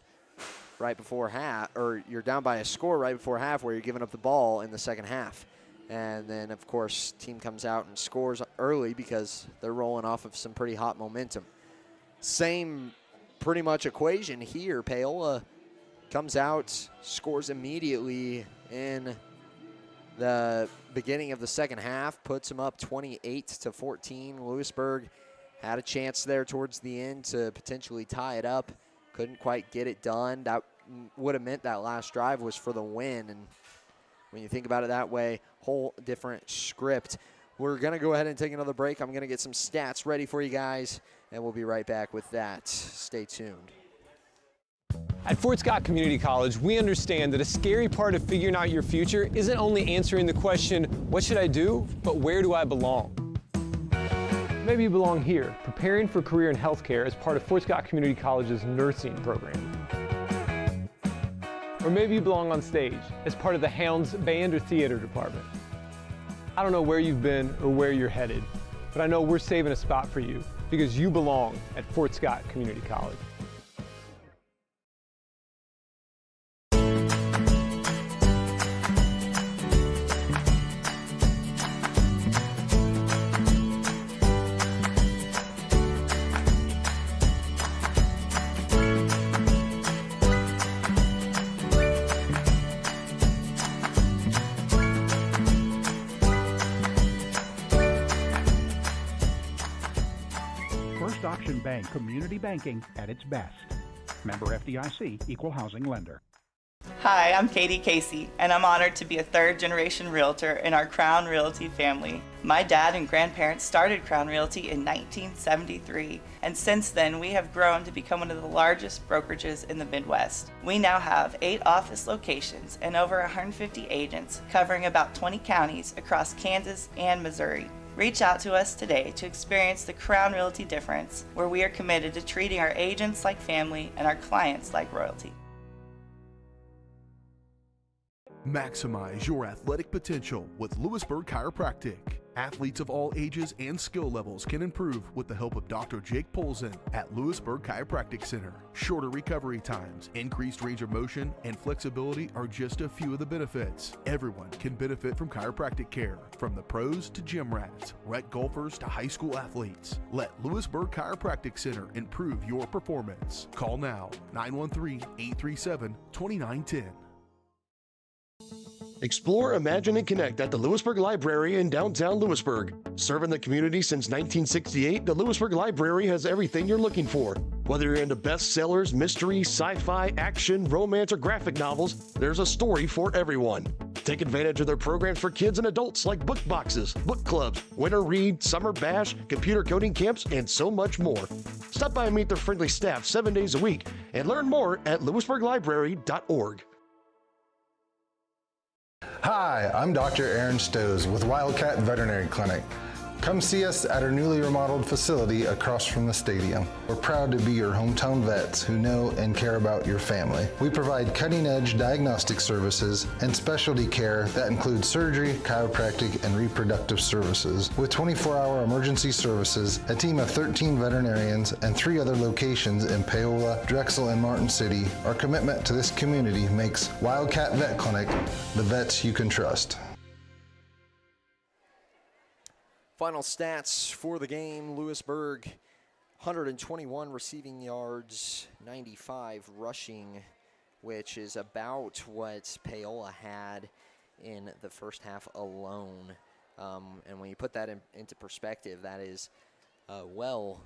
right before half, or you're down by a score right before half where you're giving up the ball in the second half. And then, of course, team comes out and scores early because they're rolling off of some pretty hot momentum. Same pretty much equation here. Paola comes out, scores immediately in the beginning of the second half, puts them up 28-14. Louisburg had a chance there towards the end to potentially tie it up. Couldn't quite get it done. That would have meant that last drive was for the win. And when you think about it that way, whole different script. We're going to go ahead and take another break. I'm going to get some stats ready for you guys, and we'll be right back with that. Stay tuned. At Fort Scott Community College, we understand that a scary part of figuring out your future isn't only answering the question, what should I do, but where do I belong? Maybe you belong here, preparing for a career in healthcare as part of Fort Scott Community College's nursing program. Or maybe you belong on stage as part of the Hounds band or theater department. I don't know where you've been or where you're headed, but I know we're saving a spot for you because you belong at Fort Scott Community College. First Option Bank, community banking at its best. Member FDIC, equal housing lender. Hi, I'm Katie Casey, and I'm honored to be a third-generation realtor in our Crown Realty family. My dad and grandparents started Crown Realty in 1973, and since then we have grown to become one of the largest brokerages in the Midwest. We now have 8 office locations and over 150 agents covering about 20 counties across Kansas and Missouri. Reach out to us today to experience the Crown Realty difference, where we are committed to treating our agents like family and our clients like royalty. Maximize your athletic potential with Louisburg Chiropractic. Athletes of all ages and skill levels can improve with the help of Dr. Jake Polzin at Louisburg Chiropractic Center. Shorter recovery times, increased range of motion, and flexibility are just a few of the benefits. Everyone can benefit from chiropractic care, from the pros to gym rats, rec golfers to high school athletes. Let Louisburg Chiropractic Center improve your performance. Call now, 913-837-2910. Explore, imagine, and connect at the Louisburg Library in downtown Louisburg. Serving the community since 1968, the Louisburg Library has everything you're looking for. Whether you're into bestsellers, mystery, sci-fi, action, romance, or graphic novels, there's a story for everyone. Take advantage of their programs for kids and adults like book boxes, book clubs, winter read, summer bash, computer coding camps, and so much more. Stop by and meet their friendly staff 7 days a week and learn more at louisburglibrary.org. Hi, I'm Dr. Aaron Stoes with Wildcat Veterinary Clinic. Come see us at our newly remodeled facility across from the stadium. We're proud to be your hometown vets who know and care about your family. We provide cutting-edge diagnostic services and specialty care that includes surgery, chiropractic, and reproductive services. With 24-hour emergency services, a team of 13 veterinarians, and 3 other locations in Paola, Drexel, and Martin City, our commitment to this community makes Wildcat Vet Clinic the vets you can trust. Final stats for the game: Louisburg, 121 receiving yards, 95 rushing, which is about what Paola had in the first half alone. And when you put that into perspective, that is well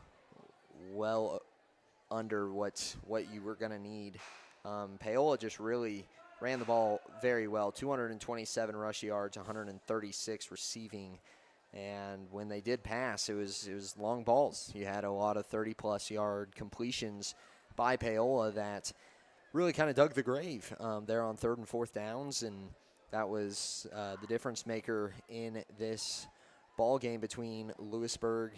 under what you were going to need. Paola just really ran the ball very well. 227 rush yards, 136 receiving. And when they did pass, it was long balls. You had a lot of 30-plus yard completions by Paola that really kind of dug the grave there on 3rd and 4th downs, and that was the difference maker in this ball game between Louisburg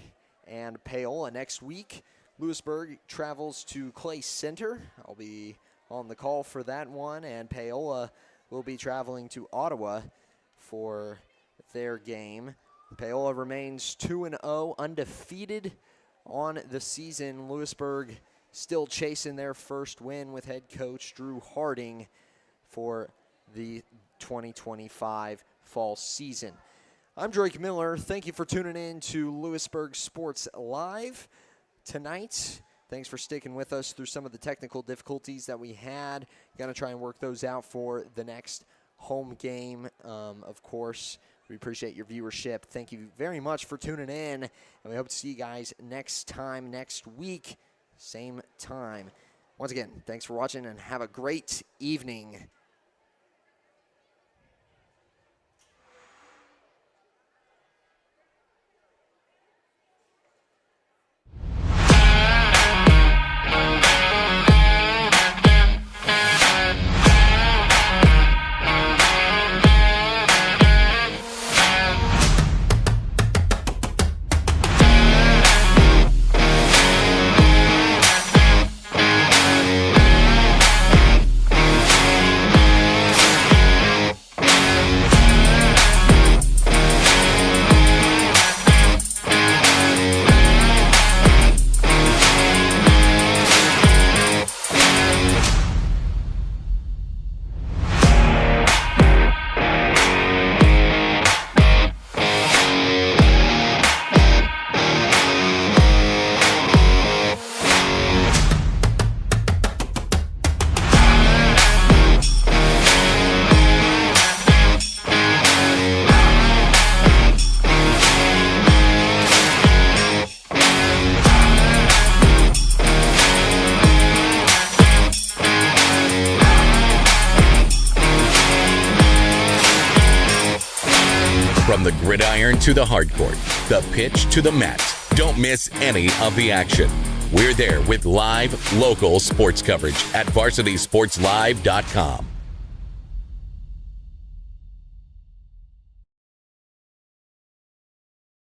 and Paola. Next week, Louisburg travels to Clay Center. I'll be on the call for that one, and Paola will be traveling to Ottawa for their game. Paola remains 2-0, undefeated on the season. Louisburg still chasing their first win with head coach Drew Harding for the 2025 fall season. I'm Drake Miller. Thank you for tuning in to Louisburg Sports Live tonight. Thanks for sticking with us through some of the technical difficulties that we had. Going to try and work those out for the next home game, of course. We appreciate your viewership. Thank you very much for tuning in, and we hope to see you guys next week, same time. Once again, thanks for watching, and have a great evening. the gridiron to the hardcourt, the pitch to the mat, don't miss any of the action. We're there with live, local sports coverage at VarsitySportsLive.com.